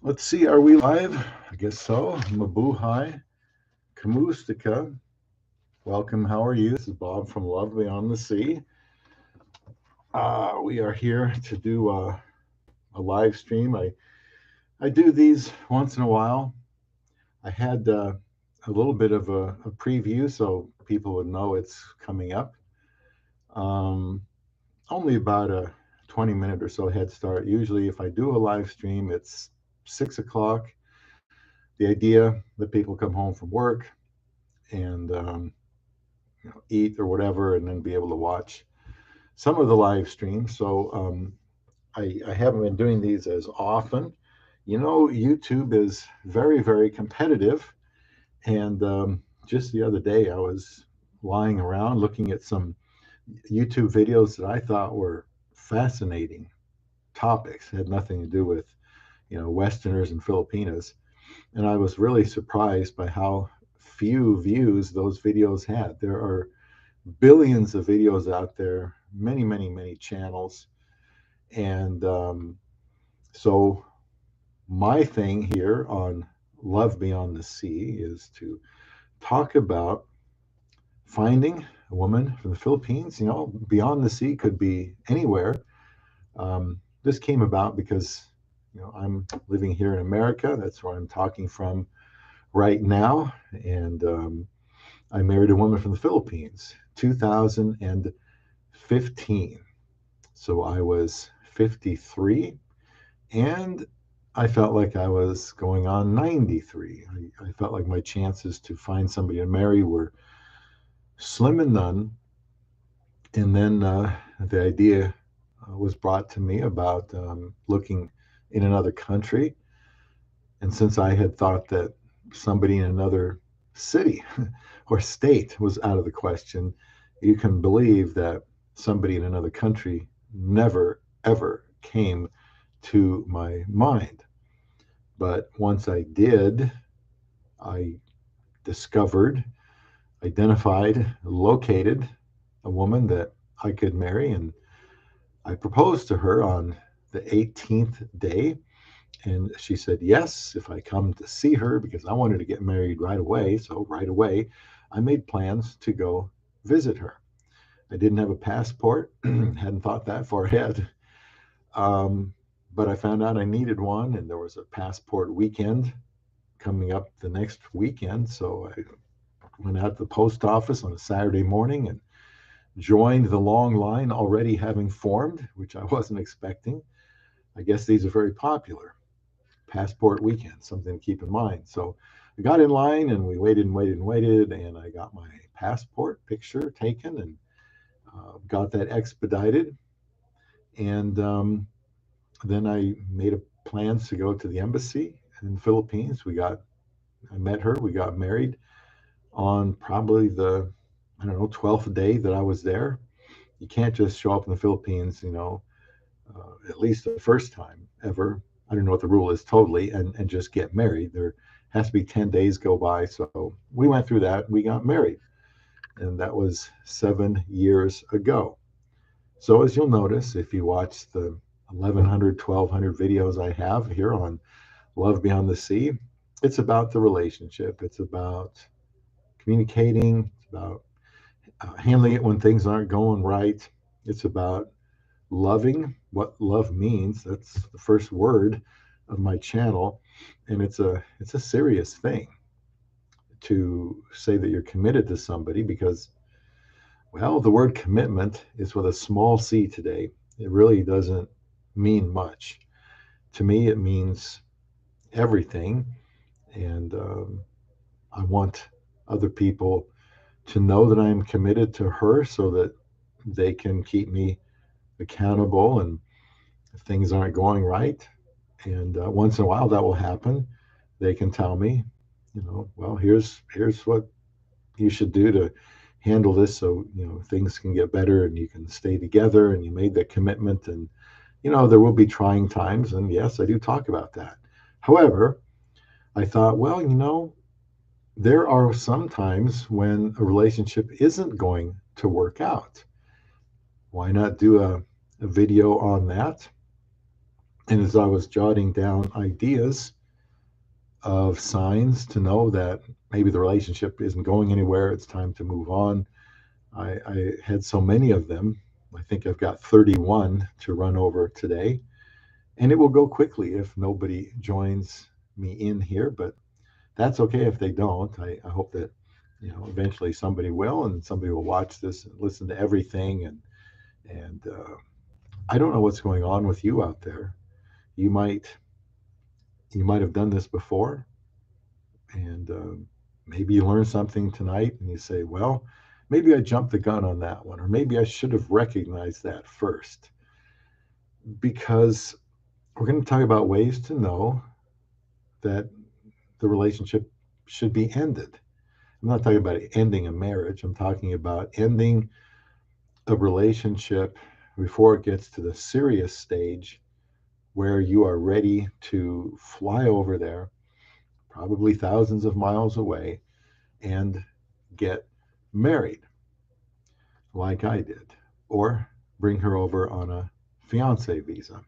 Let's see, are we live? I guess so. Mabuhay, Kamustika. Welcome, how are you? This is Bob from Love Beyond the Sea. We are here to do a live stream. I do these once in a while. I had a little bit of a preview so people would know it's coming up. Um, Only about a 20-minute or so head start. Usually, if I do a live stream, it's 6 o'clock. The idea that people come home from work and eat or whatever, and then be able to watch some of the live streams. So I haven't been doing these as often. YouTube is very, very competitive. And just the other day, I was lying around looking at some YouTube videos that I thought were fascinating topics. It had nothing to do with, Westerners and Filipinas. And I was really surprised by how few views those videos had. There are billions of videos out there, many, many, many channels. And so my thing here on Love Beyond the Sea is to talk about finding a woman from the Philippines. Beyond the sea could be anywhere. This came about because, I'm living here in America. That's where I'm talking from right now. And I married a woman from the Philippines, 2015. So I was 53, and I felt like I was going on 93. I felt like my chances to find somebody to marry were slim and none. And then the idea was brought to me about looking in another country. And since I had thought that somebody in another city or state was out of the question, you can believe that somebody in another country never, ever came to my mind. But once I did, I discovered, identified, located a woman that I could marry. And I proposed to her on the 18th day. And she said yes, if I come to see her, because I wanted to get married right away. So right away, I made plans to go visit her. I didn't have a passport, hadn't thought that far ahead. But I found out I needed one, and there was a passport weekend coming up the next weekend. So I went out to the post office on a Saturday morning and joined the long line already having formed, which I wasn't expecting. I guess these are very popular. Passport weekend, something to keep in mind. So I got in line and we waited and waited and waited, and I got my passport picture taken and got that expedited. And then I made plans to go to the embassy in the Philippines. I met her, we got married on probably the, I don't know, 12th day that I was there. You can't just show up in the Philippines, at least the first time ever. I don't know what the rule is totally, and just get married. There has to be 10 days go by. So we went through that. We got married. And that was 7 years ago. So as you'll notice, if you watch the 1,100, 1,200 videos I have here on Love Beyond the Sea, it's about the relationship. It's about communicating. It's about handling it when things aren't going right. It's about loving, what love means. That's the first word of my channel. And it's a serious thing to say that you're committed to somebody, because, well, the word commitment is with a small c today. It really doesn't mean much. To me, it means everything. And I want other people to know that I'm committed to her so that they can keep me accountable, and if things aren't going right, and once in a while that will happen, they can tell me, well, here's what you should do to handle this, so things can get better and you can stay together, and you made that commitment. And there will be trying times, and yes, I do talk about that. However, I thought, well, there are some times when a relationship isn't going to work out. Why not do a video on that? And as I was jotting down ideas of signs to know that maybe the relationship isn't going anywhere, it's time to move on, I had so many of them. I think I've got 31 to run over today, and it will go quickly if nobody joins me in here, but that's okay if they don't. I hope that eventually somebody will, and somebody will watch this and listen to everything. And I don't know what's going on with you out there. You might you might have done this before, and maybe you learn something tonight, and you say, "Well, maybe I jumped the gun on that one, or maybe I should have recognized that first." Because we're going to talk about ways to know that the relationship should be ended. I'm not talking about ending a marriage. I'm talking about ending a relationship before it gets to the serious stage where you are ready to fly over there, probably thousands of miles away, and get married, like I did, or bring her over on a fiance visa.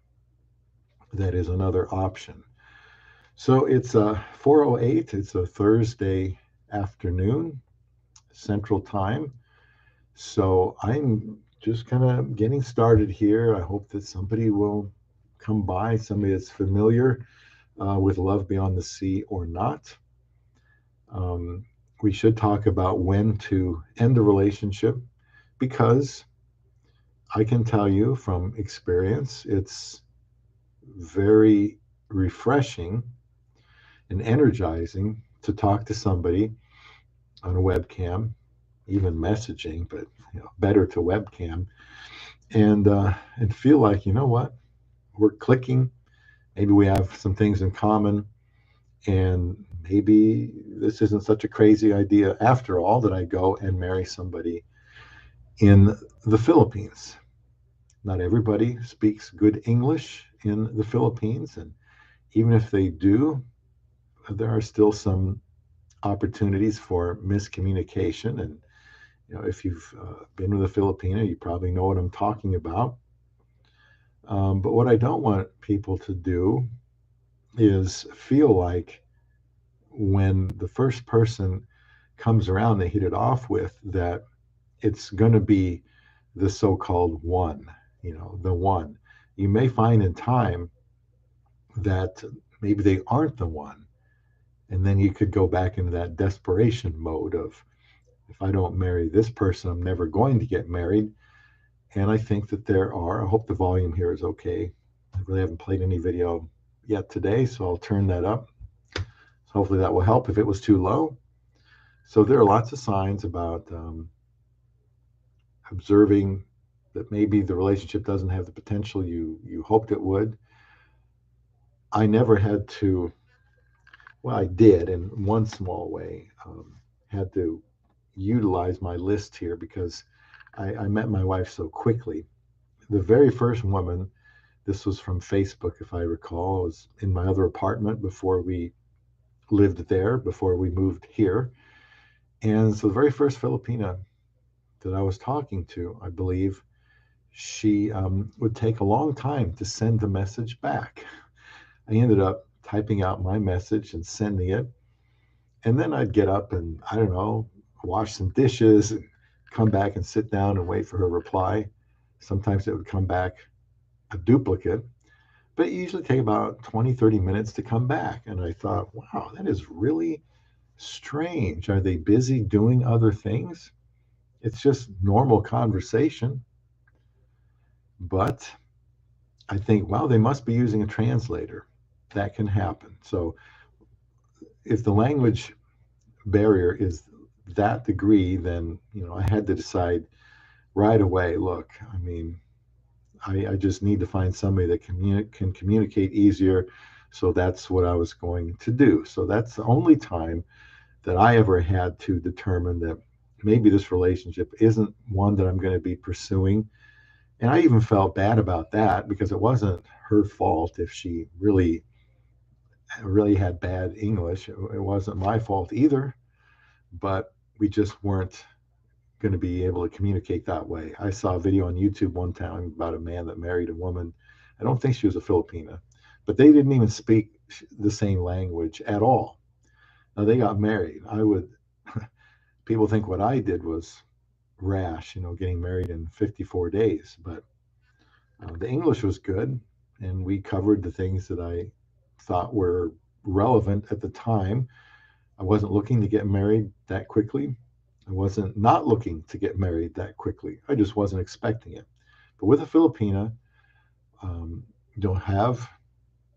That is another option. So it's a 4:08. It's a Thursday afternoon, Central Time. So I'm just kind of getting started here. I hope that somebody will come by, somebody that's familiar with Love Beyond the Sea or not. Um, we should talk about when to end the relationship because I can tell you from experience, it's very refreshing and energizing to talk to somebody on a webcam, even messaging, but better to webcam, and feel like what, we're clicking. Maybe we have some things in common, and maybe this isn't such a crazy idea after all that I go and marry somebody in the Philippines. Not everybody speaks good English in the Philippines, and even if they do, there are still some opportunities for miscommunication. And if you've been with a Filipina, you probably know what I'm talking about. But what I don't want people to do is feel like when the first person comes around they hit it off with, that it's going to be the so-called one, the one. You may find in time that maybe they aren't the one. And then you could go back into that desperation mode of, if I don't marry this person, I'm never going to get married. And I think that there are, I hope the volume here is okay. I really haven't played any video yet today, so I'll turn that up. So hopefully that will help if it was too low. So there are lots of signs about observing that maybe the relationship doesn't have the potential you hoped it would. I never had to, well, I did in one small way, had to utilize my list here because I met my wife so quickly. The very first woman, this was from Facebook, if I recall, was in my other apartment before we lived there, before we moved here. And so the very first Filipina that I was talking to, I believe, she would take a long time to send the message back. I ended up typing out my message and sending it. And then I'd get up and, I don't know, wash some dishes and come back and sit down and wait for her reply. Sometimes it would come back a duplicate, but it usually take about 20, 30 minutes to come back. And I thought, wow, that is really strange. Are they busy doing other things? It's just normal conversation. But I think, wow, they must be using a translator. That can happen. So if the language barrier is that degree, then I had to decide right away. Look, I mean, I just need to find somebody that can communicate easier. So that's what I was going to do. So that's the only time that I ever had to determine that maybe this relationship isn't one that I'm going to be pursuing. And I even felt bad about that because it wasn't her fault if she really had bad English. It wasn't my fault either, but we just weren't going to be able to communicate that way. I saw a video on YouTube one time about a man that married a woman. I don't think she was a Filipina, but they didn't even speak the same language at all. Now they got married. I would, people think what I did was rash, getting married in 54 days, but the English was good, and we covered the things that I thought were relevant at the time. I wasn't looking to get married that quickly. I wasn't not looking to get married that quickly. I just wasn't expecting it. But with a Filipina, you'll have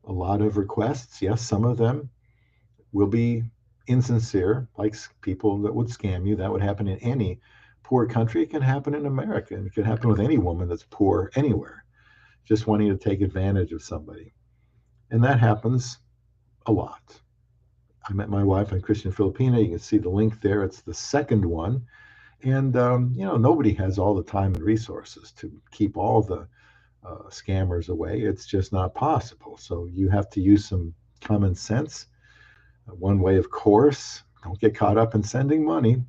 a lot of requests. Yes, some of them will be insincere, like people that would scam you. That would happen in any poor country. It can happen in America, and it can happen with any woman that's poor anywhere, just wanting to take advantage of somebody. And that happens a lot. I met my wife on Christian Filipina. You can see the link there. It's the second one. And, nobody has all the time and resources to keep all the scammers away. It's just not possible. So you have to use some common sense. One way, of course, don't get caught up in sending money.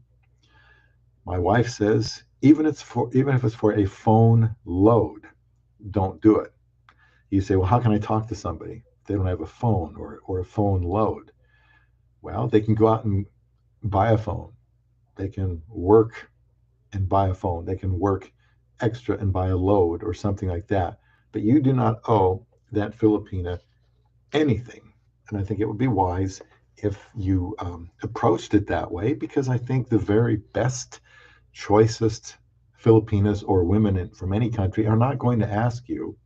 My wife says, even if it's for a phone load, don't do it. You say, well, how can I talk to somebody if they don't have a phone or a phone load? Well, they can go out and buy a phone. They can work and buy a phone. They can work extra and buy a load or something like that. But you do not owe that Filipina anything. And I think it would be wise if you approached it that way, because I think the very best, choicest Filipinas or women from any country are not going to ask you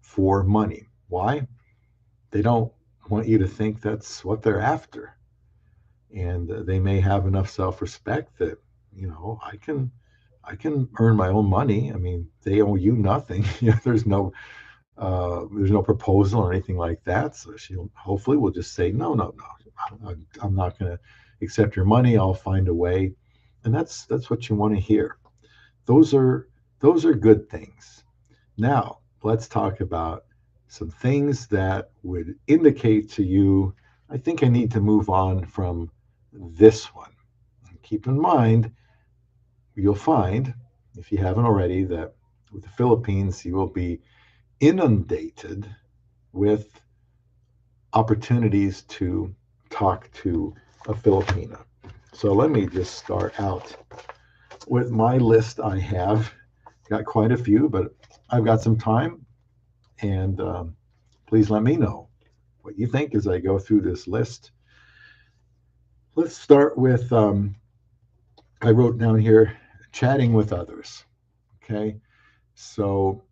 for money. Why? They don't want you to think that's what they're after. And they may have enough self-respect that, I can earn my own money. I mean, they owe you nothing. There's no proposal or anything like that. So she hopefully will just say, no, no, no, I'm not going to accept your money. I'll find a way. And that's what you want to hear. Those are good things. Now, let's talk about some things that would indicate to you, I think I need to move on from this one. And keep in mind, you'll find, if you haven't already, that with the Philippines, you will be inundated with opportunities to talk to a Filipina. So let me just start out with my list. I have got quite a few, but I've got some time, and please let me know what you think as I go through this list. Let's start with, I wrote down here, chatting with others. Okay. So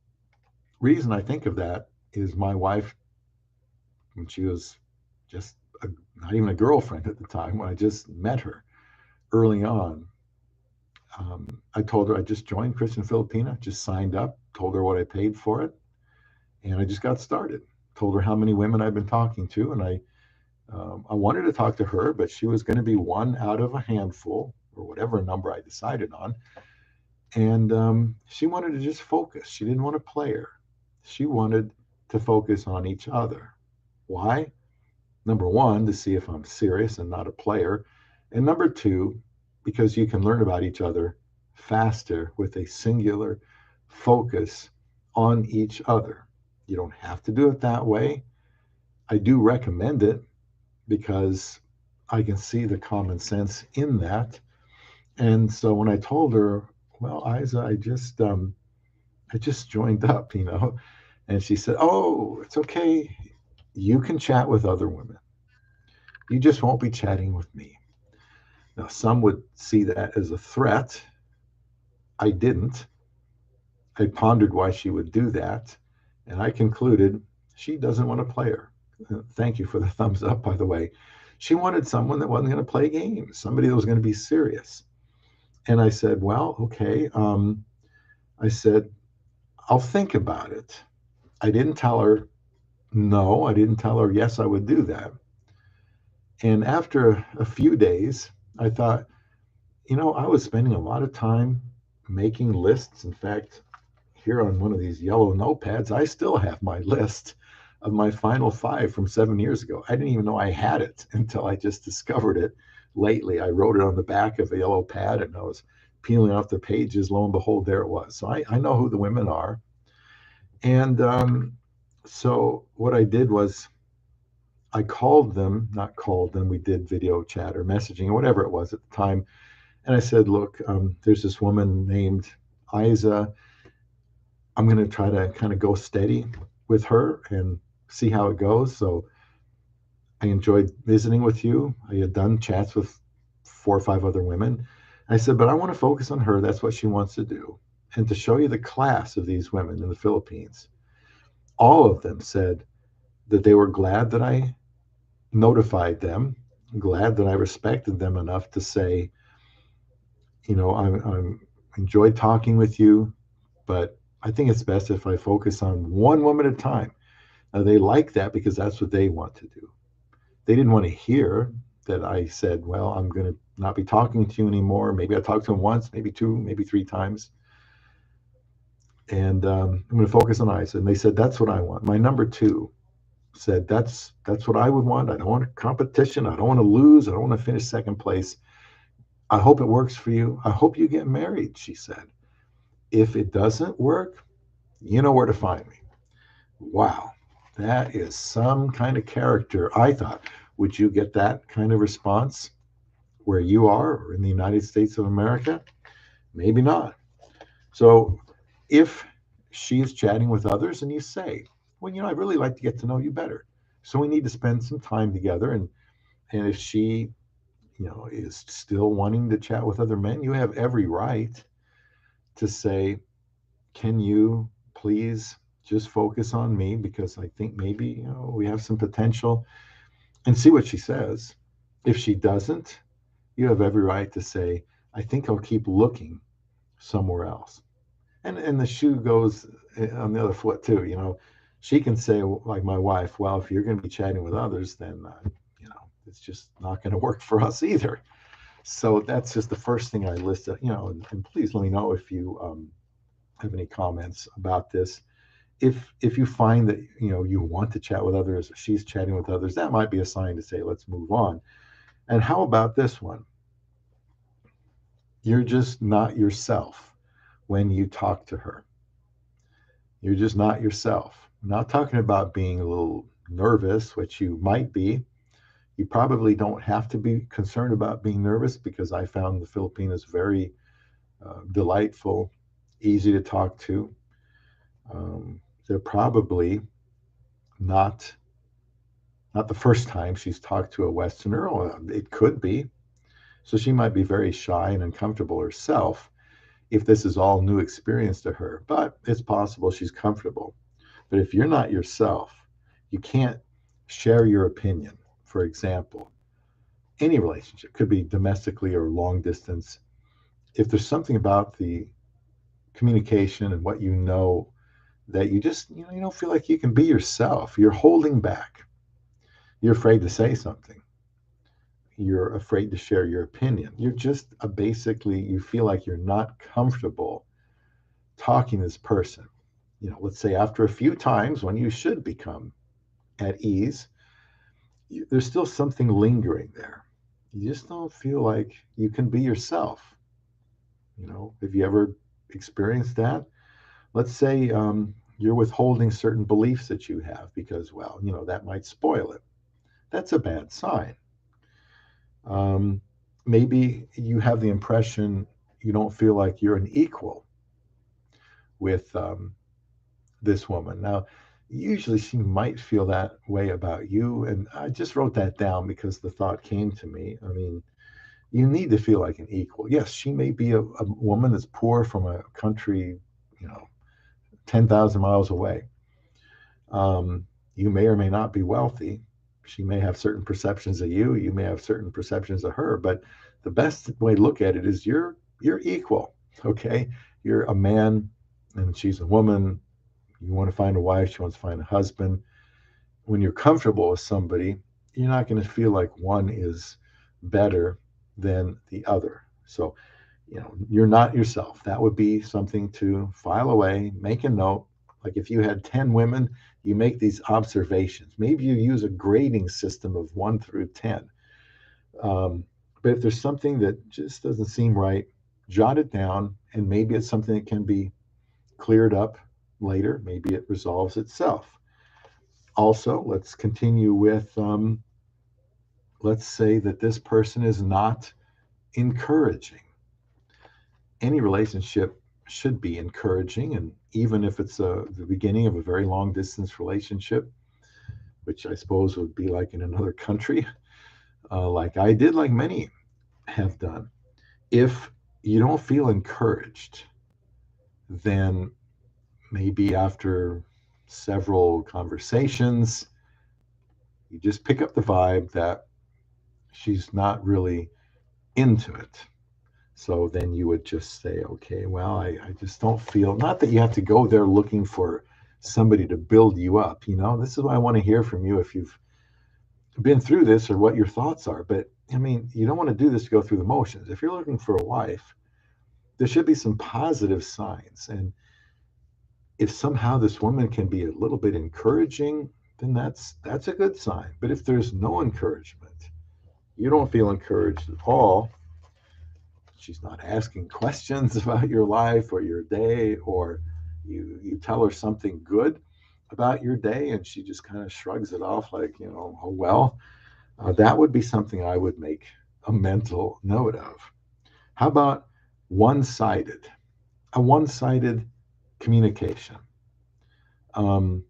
reason I think of that is my wife, when she was just not even a girlfriend at the time, when I just met her early on, I told her I just joined Christian Filipina, just signed up, told her what I paid for it, and I just got started. Told her how many women I've been talking to, and I wanted to talk to her, but she was going to be one out of a handful, or whatever number I decided on. And she wanted to just focus. She didn't want to play her. She wanted to focus on each other. Why? Number one, to see if I'm serious and not a player. And number two, because you can learn about each other faster with a singular focus on each other. You don't have to do it that way. I do recommend it because I can see the common sense in that. And so when I told her, well, Isa, I just joined up, and she said, oh, it's okay. You can chat with other women. You just won't be chatting with me. Now, some would see that as a threat. I didn't. I pondered why she would do that, and I concluded she doesn't want to play her. Thank you for the thumbs up, by the way. She wanted someone that wasn't going to play games, somebody that was going to be serious. And I said, well, okay. I said, I'll think about it. I didn't tell her no. I didn't tell her yes, I would do that. And after a few days, I thought, I was spending a lot of time making lists. In fact, here on one of these yellow notepads, I still have my list of my final 5 from 7 years ago. I didn't even know I had it until I just discovered it lately. I wrote it on the back of a yellow pad, and I was peeling off the pages, lo and behold, there it was. So I know who the women are. And so what I did was I called them, not called them, we did video chat or messaging or whatever it was at the time. And I said, look, there's this woman named Isa. I'm going to try to kind of go steady with her and see how it goes. So I enjoyed visiting with you. I had done chats with 4 or 5 other women. I said, but I want to focus on her. That's what she wants to do. And to show you the class of these women in the Philippines, all of them said that they were glad that I notified them, glad that I respected them enough to say, I'm enjoyed talking with you, but I think it's best if I focus on one woman at a time. Now, they like that because that's what they want to do. They didn't want to hear that I said, well, I'm going to not be talking to you anymore. Maybe I talked to him once, maybe 2, maybe 3 times. And I'm going to focus on Isa. And they said, that's what I want. My number 2 said, that's what I would want. I don't want a competition. I don't want to lose. I don't want to finish second place. I hope it works for you. I hope you get married, she said. If it doesn't work, you know where to find me. Wow, that is some kind of character. I thought, would you get that kind of response where you are or in the United States of America? Maybe not. So if she's chatting with others and you say, well, I'd really like to get to know you better. So we need to spend some time together. And if she, is still wanting to chat with other men, you have every right to say, can you please just focus on me because I think maybe, we have some potential, and see what she says. If she doesn't, you have every right to say, I think I'll keep looking somewhere else. And the shoe goes on the other foot too. She can say, like my wife, well, if you're going to be chatting with others, then it's just not going to work for us either. So that's just the first thing I listed. And please let me know if you have any comments about this. If you find that you want to chat with others, she's chatting with others, that might be a sign to say, let's move on. And how about this one? You're just not yourself when you talk to her. You're just not yourself. I'm not talking about being a little nervous, which you might be. You probably don't have to be concerned about being nervous because I found the Filipinos very delightful, easy to talk to. They're probably not the first time she's talked to a Westerner, or it could be. So she might be very shy and uncomfortable herself if this is all new experience to her, but it's possible she's comfortable. But if you're not yourself, you can't share your opinion. For example, any relationship could be domestically or long distance. If there's something about the communication and what that you just you don't feel like you can be yourself, you're holding back, you're afraid to say something, you're afraid to share your opinion, you're just basically you feel like you're not comfortable talking to this person. Let's say after a few times when you should become at ease, there's still something lingering there. You just don't feel like you can be yourself. Have you ever experienced that? Let's say you're withholding certain beliefs that you have because, well, that might spoil it. That's a bad sign. Maybe you have the impression you don't feel like you're an equal with this woman. Now, usually she might feel that way about you. And I just wrote that down because the thought came to me. I mean, you need to feel like an equal. Yes, she may be a woman that's poor from a country, 10,000 miles away. You may or may not be wealthy. She may have certain perceptions of you. You may have certain perceptions of her. But the best way to look at it is you're equal. Okay, you're a man and she's a woman. You want to find a wife. She wants to find a husband. When you're comfortable with somebody, you're not going to feel like one is better than the other. So, you're not yourself. That would be something to file away, make a note. Like if you had 10 women, you make these observations. Maybe you use a grading system of 1 through 10. But if there's something that just doesn't seem right, jot it down, and maybe it's something that can be cleared up later. Maybe it resolves itself. Also, let's continue with let's say that this person is not encouraging. Any relationship should be encouraging, and even if it's the beginning of a very long distance relationship, which I suppose would be like in another country, like I did, like many have done. If you don't feel encouraged, then maybe after several conversations, you just pick up the vibe that she's not really into it. So then you would just say, okay, well, I just don't feel, not that you have to go there looking for somebody to build you up. This is what I want to hear from you if you've been through this or what your thoughts are. But I mean, you don't want to do this to go through the motions. If you're looking for a wife, there should be some positive signs. And if somehow this woman can be a little bit encouraging, then that's a good sign. But if there's no encouragement, you don't feel encouraged at all, she's not asking questions about your life or your day, or you tell her something good about your day and she just kind of shrugs it off like, oh well, that would be something I would make a mental note of. How about one-sided? A one-sided communication. Um,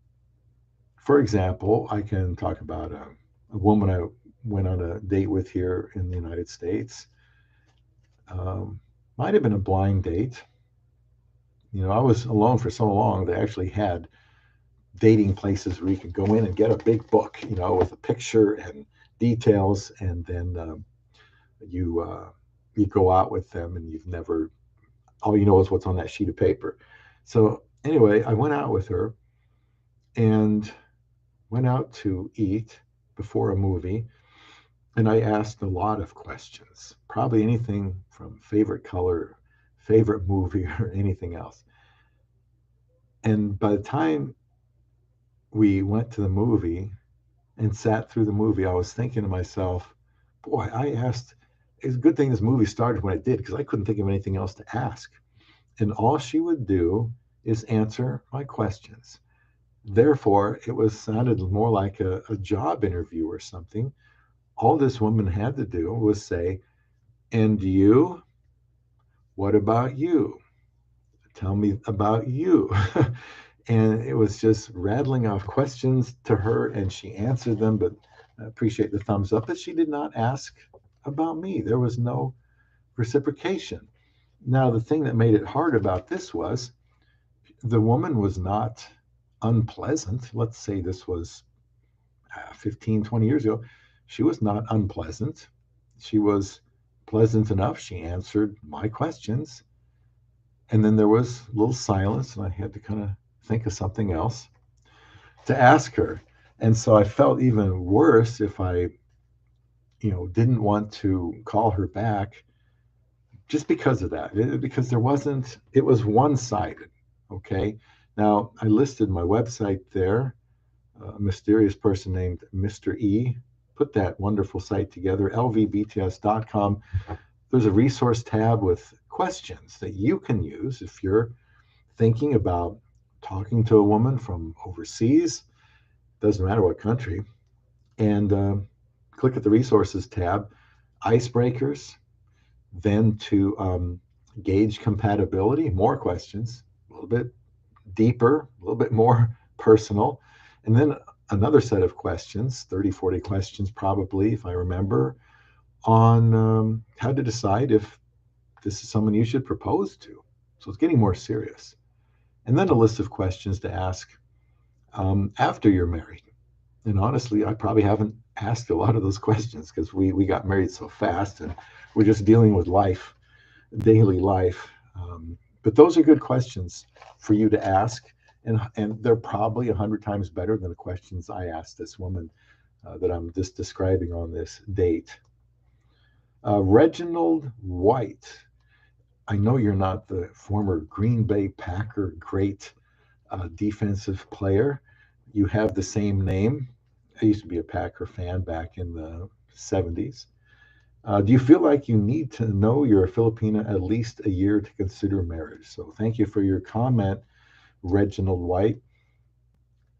for example, I can talk about a woman I went on a date with here in the United States. Um, might have been a blind date. I was alone for so long. They actually had dating places where you could go in and get a big book, with a picture and details, and then you you go out with them, and you've never, all you know is what's on that sheet of paper. So anyway, I went out with her and went out to eat before a movie, and I asked a lot of questions, probably anything from favorite color, favorite movie, or anything else. And by the time we went to the movie and sat through the movie, I was thinking to myself, boy, I asked, it's a good thing this movie started when it did, because I couldn't think of anything else to ask. And all she would do is answer my questions. Therefore, it was sounded more like a job interview or something. All this woman had to do was say, and you? What about you? Tell me about you. And it was just rattling off questions to her, and she answered them, but I appreciate the thumbs up. But she did not ask about me. There was no reciprocation. Now, the thing that made it hard about this was the woman was not unpleasant. Let's say this was 15, 20 years ago. She was not unpleasant. She was pleasant enough. She answered my questions. And then there was a little silence, and I had to kind of think of something else to ask her. And so I felt even worse if I, didn't want to call her back just because of that, because it was one-sided. Okay. Now I listed my website there. A mysterious person named Mr. E put that wonderful site together, lvbts.com. There's a resource tab with questions that you can use if you're thinking about talking to a woman from overseas, doesn't matter what country, and click at the resources tab, icebreakers, then to gauge compatibility, more questions, a little bit deeper, a little bit more personal, and then another set of questions, 30, 40 questions probably, if I remember, on how to decide if this is someone you should propose to. So it's getting more serious. And then a list of questions to ask after you're married. And honestly, I probably haven't asked a lot of those questions because we got married so fast and we're just dealing with life, daily life. But those are good questions for you to ask. And they're probably 100 times better than the questions I asked this woman that I'm just describing on this date. Reginald White. I know you're not the former Green Bay Packer great defensive player. You have the same name. I used to be a Packer fan back in the 70s. Do you feel like you need to know you're a Filipina at least a year to consider marriage? So thank you for your comment, Reginald White.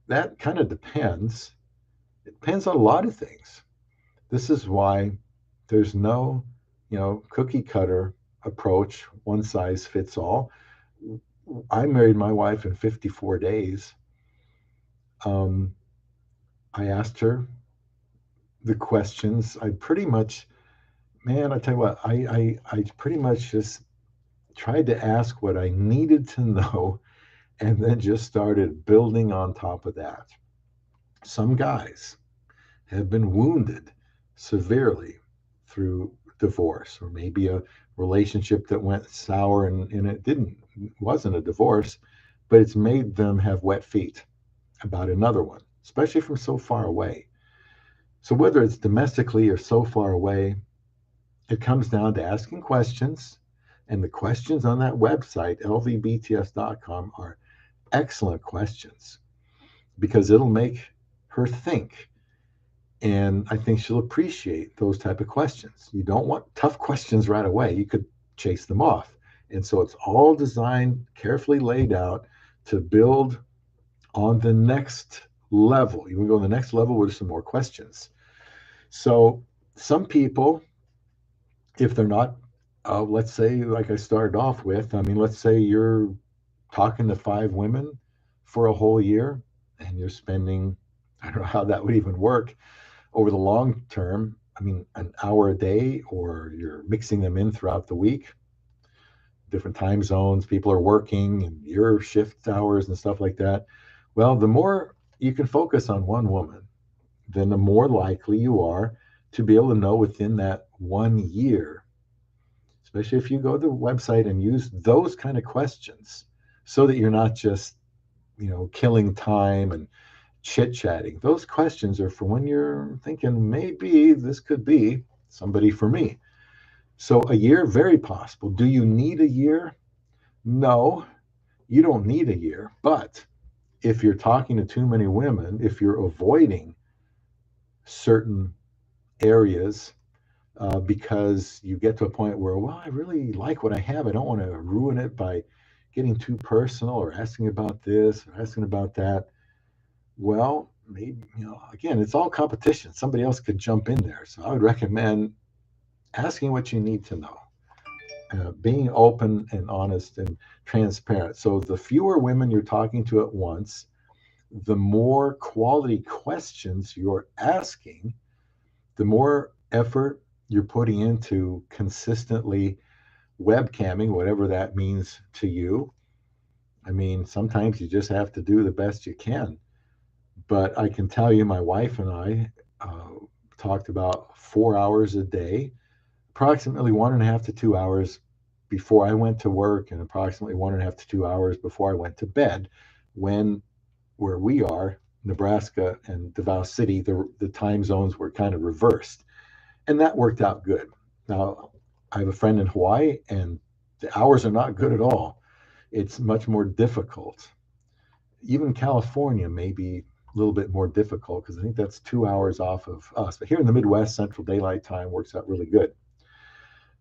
That kind of depends. It depends on a lot of things. This is why there's no, cookie cutter approach, one size fits all. I married my wife in 54 days. Um, I asked her the questions. I pretty much, man, I tell you what, I pretty much just tried to ask what I needed to know and then just started building on top of that. Some guys have been wounded severely through divorce, or maybe a relationship that went sour and wasn't a divorce, but it's made them have wet feet about another one, especially from so far away. So whether it's domestically or so far away, it comes down to asking questions. And the questions on that website, lvbts.com, are excellent questions because it'll make her think. And I think she'll appreciate those type of questions. You don't want tough questions right away. You could chase them off. And so it's all designed, carefully laid out to build on the next level. You can go to the next level with some more questions. So some people, if they're not, let's say, like I started off with, I mean, let's say you're talking to 5 women for a whole year and you're spending, I don't know how that would even work over the long term. I mean, an hour a day, or you're mixing them in throughout the week, different time zones, people are working and your shift hours and stuff like that. Well, the more you can focus on one woman, then the more likely you are to be able to know within that 1 year, especially if you go to the website and use those kind of questions so that you're not just, killing time and chit chatting. Those questions are for when you're thinking maybe this could be somebody for me. So a year, very possible. Do you need a year? No, you don't need a year. But if you're talking to too many women, if you're avoiding certain areas because you get to a point where, well, I really like what I have. I don't want to ruin it by getting too personal or asking about this or asking about that. Well, maybe, again, it's all competition. Somebody else could jump in there. So I would recommend asking what you need to know, being open and honest and transparent. So the fewer women you're talking to at once, the more quality questions you're asking, the more effort you're putting into consistently webcamming, whatever that means to you. I mean, sometimes you just have to do the best you can. But I can tell you, my wife and I talked about 4 hours a day, approximately 1.5 to 2 hours before I went to work, and approximately 1.5 to 2 hours before I went to bed. When where we are, Nebraska and Davao City, the time zones were kind of reversed, and that worked out good. Now, I have a friend in Hawaii, and the hours are not good at all. It's much more difficult. Even California may be a little bit more difficult because I think that's 2 hours off of us. But here in the Midwest, Central Daylight Time works out really good.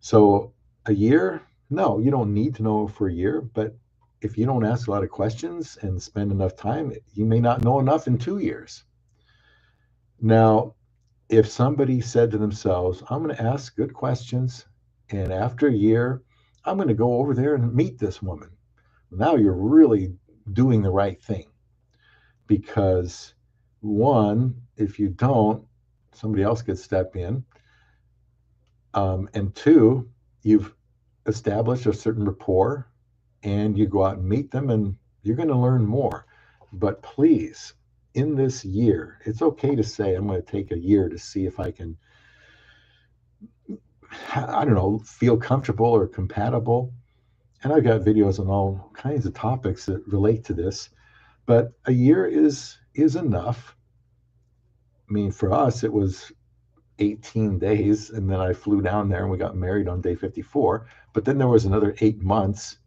So a year, no, you don't need to know for a year. But if you don't ask a lot of questions and spend enough time, you may not know enough in 2 years. Now, if somebody said to themselves, I'm going to ask good questions, and after a year, I'm going to go over there and meet this woman. Now you're really doing the right thing. Because one, if you don't, somebody else could step in. And two, you've established a certain rapport and you go out and meet them and you're going to learn more. But please, in this year, it's okay to say, I'm going to take a year to see if I can, I don't know, feel comfortable or compatible. And I've got videos on all kinds of topics that relate to this. But a year is enough. I mean, for us, it was 18 days, and then I flew down there and we got married on day 54. But then there was another 8 months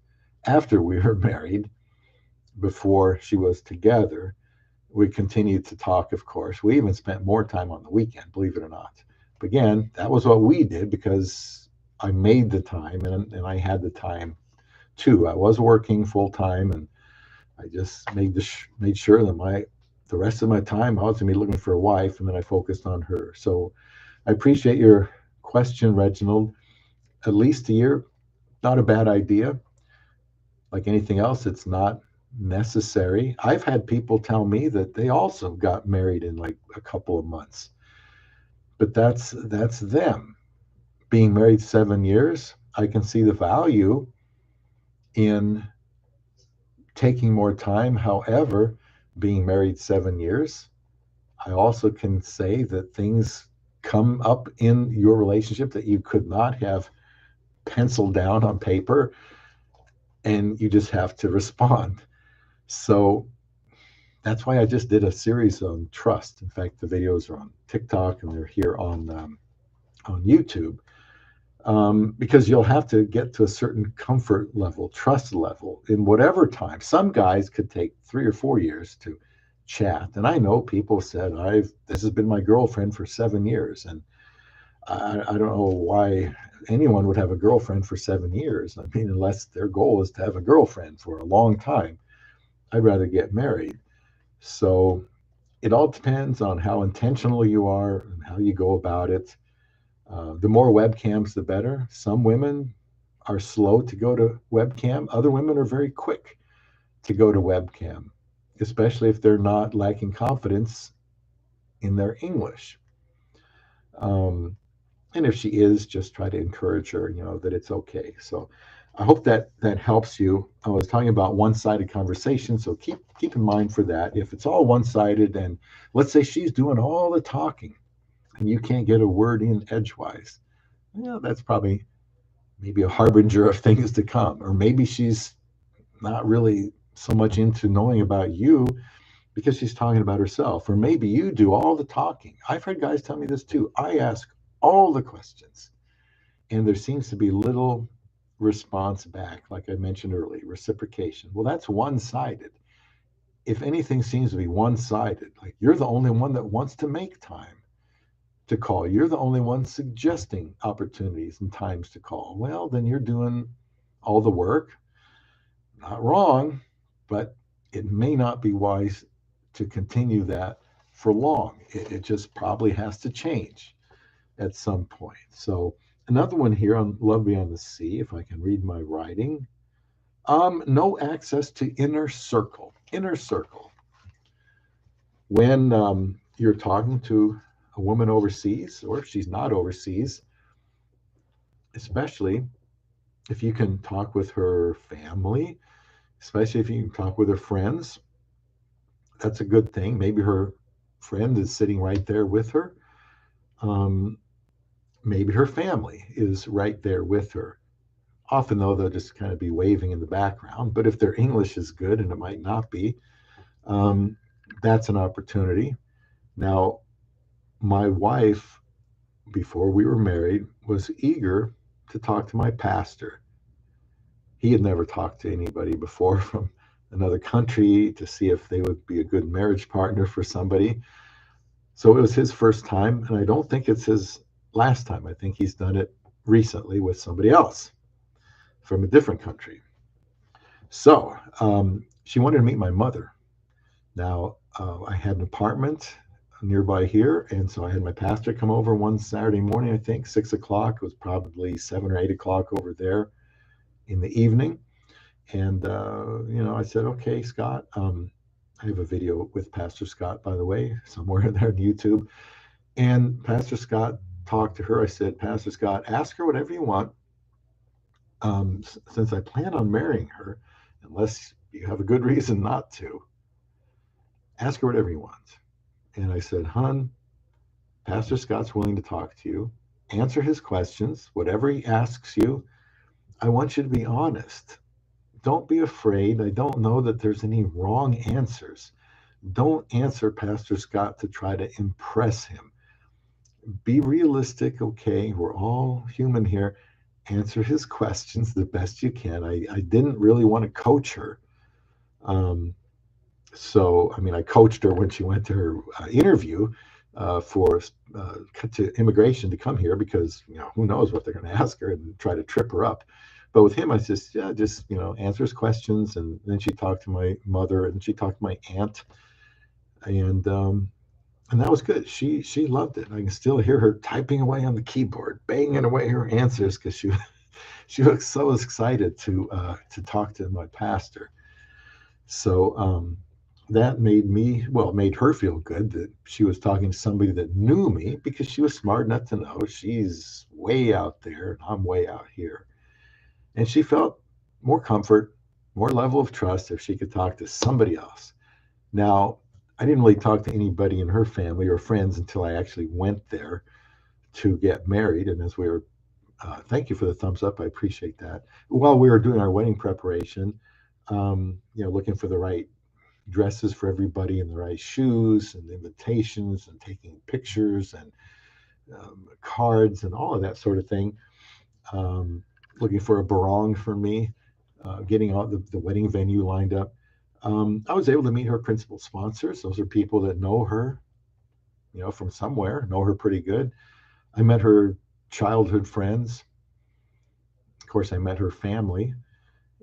after we were married before she was together. We continued to talk, of course. We even spent more time on the weekend, believe it or not. Again, that was what we did because I made the time and I had the time too. I was working full time, and I just made sure that the rest of my time I was gonna be looking for a wife, and then I focused on her. So I appreciate your question, Reginald. At least a year, not a bad idea. Like anything else, it's not necessary. I've had people tell me that they also got married in like a couple of months, but that's them. Being married 7 years, I can see the value in taking more time. However, being married 7 years, I also can say that things come up in your relationship that you could not have penciled down on paper, and you just have to respond. So that's why I just did a series on trust. In fact, the videos are on TikTok and they're here on YouTube, because you'll have to get to a certain comfort level, trust level in whatever time. Some guys could take 3 or 4 years to chat, and I know people said, "I've this has been my girlfriend for 7 years," and I don't know why anyone would have a girlfriend for 7 years. I mean, unless their goal is to have a girlfriend for a long time, I'd rather get married. So it all depends on how intentional you are and how you go about it. The more webcams, the better. Some women are slow to go to webcam. Other women are very quick to go to webcam, especially if they're not lacking confidence in their English. Um, and if she is, just try to encourage her, that it's okay. So I hope that helps you. I was talking about one-sided conversation, so keep in mind for that. If it's all one-sided, and let's say she's doing all the talking and you can't get a word in edgewise, that's probably maybe a harbinger of things to come. Or maybe she's not really so much into knowing about you because she's talking about herself. Or maybe you do all the talking. I've heard guys tell me this too. I ask all the questions, and there seems to be little response back, like I mentioned earlier, reciprocation. Well, that's one sided. If anything seems to be one sided, like you're the only one that wants to make time to call, you're the only one suggesting opportunities and times to call, well, then you're doing all the work. Not wrong, but it may not be wise to continue that for long. It just probably has to change at some point. So another one here on Love Beyond the Sea, if I can read my writing. No access to inner circle. Inner circle. When you're talking to a woman overseas, or if she's not overseas, especially if you can talk with her family, especially if you can talk with her friends, that's a good thing. Maybe her friend is sitting right there with her. Um, Maybe her family is right there with her. Often, though, they'll just kind of be waving in the background. But if their English is good, and it might not be, um, that's an opportunity. Now, my wife, before we were married, was eager to talk to my pastor. He had never talked to anybody before from another country to see if they would be a good marriage partner for somebody. So it was his first time, and I don't think it's his last time. I think he's done it recently with somebody else from a different country. So she wanted to meet my mother. Now, I had an apartment nearby here, and so I had my pastor come over one Saturday morning, I think, 6 o'clock. It was probably 7 or 8 o'clock over there in the evening. And, I said, okay, Scott, I have a video with Pastor Scott, by the way, somewhere there on YouTube. And Pastor Scott talked to her. I said, Pastor Scott, ask her whatever you want. Since I plan on marrying her, unless you have a good reason not to, ask her whatever you want. And I said, hon, Pastor Scott's willing to talk to you. Answer his questions, whatever he asks you. I want you to be honest. Don't be afraid. I don't know that there's any wrong answers. Don't answer Pastor Scott to try to impress him. Be realistic, okay? We're all human here. Answer his questions the best you can. I didn't really want to coach her. I coached her when she went to her interview, for to immigration to come here because who knows what they're going to ask her and try to trip her up. But with him, I just answers questions, and then she talked to my mother, and she talked to my aunt, and that was good. She loved it. I can still hear her typing away on the keyboard, banging away her answers because she was so excited to talk to my pastor. So that made her feel good that she was talking to somebody that knew me because she was smart enough to know she's way out there and I'm way out here. And she felt more comfort, more level of trust if she could talk to somebody else. Now, I didn't really talk to anybody in her family or friends until I actually went there to get married. And as we were, thank you for the thumbs up. I appreciate that. While we were doing our wedding preparation, looking for the right dresses for everybody and the right shoes and invitations and taking pictures and cards and all of that sort of thing. Looking for a barong for me, getting all the wedding venue lined up. I was able to meet her principal sponsors. Those are people that know her, from somewhere, know her pretty good. I met her childhood friends. Of course, I met her family.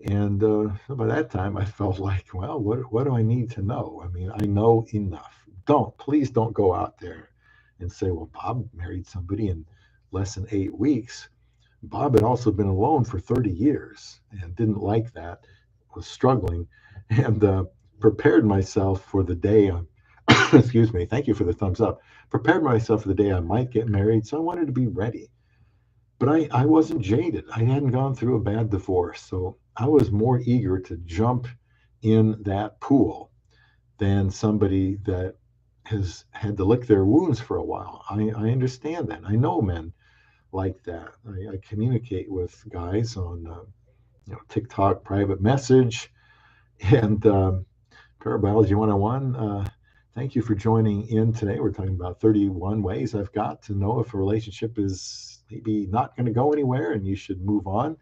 And by that time, I felt like, well, what do I need to know? I mean, I know enough. Please don't go out there and say, well, Bob married somebody in less than 8 weeks. Bob had also been alone for 30 years and didn't like that, was struggling, and prepared myself for the day. Excuse me. Thank you for the thumbs up. Prepared myself for the day I might get married, so I wanted to be ready. But I wasn't jaded. I hadn't gone through a bad divorce, so I was more eager to jump in that pool than somebody that has had to lick their wounds for a while. I understand that. I know men like that. I communicate with guys on TikTok private message and Parabiology 101. Thank you for joining in today. We're talking about 31 ways I've got to know if a relationship is maybe not going to go anywhere and you should move on.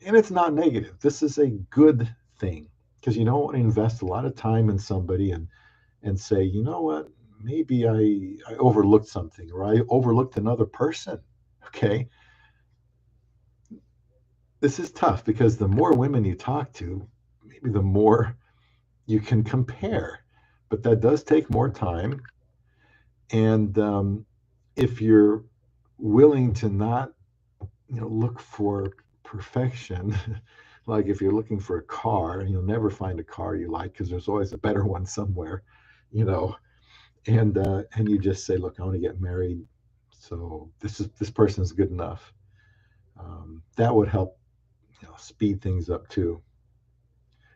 And it's not negative. This is a good thing because you don't want to invest a lot of time in somebody and say, you know what, maybe I overlooked something or I overlooked another person. Okay. This is tough because the more women you talk to, maybe the more you can compare, but that does take more time. And if you're willing to not, look for perfection, like if you're looking for a car, you'll never find a car you like because there's always a better one somewhere, and you just say, look, I want to get married, so this person is good enough. That would help, speed things up too.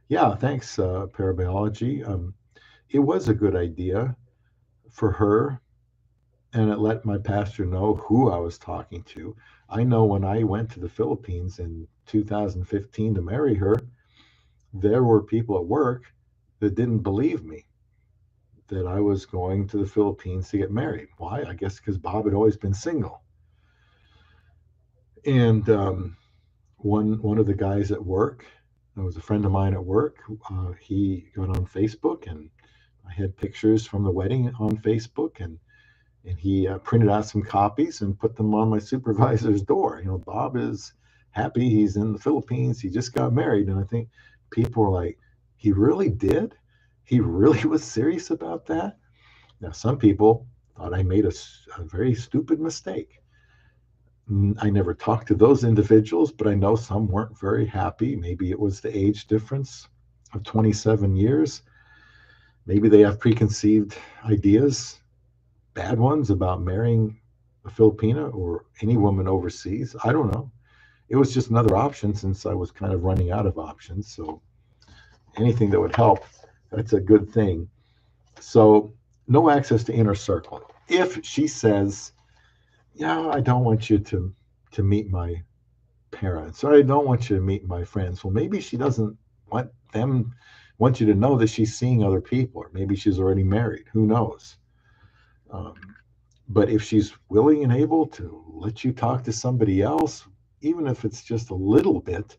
Yeah, thanks, Parabiology. It was a good idea for her, and it let my pastor know who I was talking to. I know when I went to the Philippines in 2015 to marry her, there were people at work that didn't believe me that I was going to the Philippines to get married. Why? I guess because Bob had always been single. And one of the guys at work, it was a friend of mine at work, he got on Facebook, and I had pictures from the wedding on Facebook, and he printed out some copies and put them on my supervisor's door. Bob is happy he's in the Philippines. He just got married. And I think people were like, he really did? He really was serious about that? Now, some people thought I made a very stupid mistake. I never talked to those individuals, but I know some weren't very happy. Maybe it was the age difference of 27 years. Maybe they have preconceived ideas, bad ones, about marrying a Filipina or any woman overseas. I don't know. It was just another option since I was kind of running out of options. So anything that would help, that's a good thing. So no access to inner circle. If she says, yeah, I don't want you to meet my parents, or I don't want you to meet my friends. Well, maybe she doesn't want you to know that she's seeing other people, or maybe she's already married. Who knows? But if she's willing and able to let you talk to somebody else, even if it's just a little bit,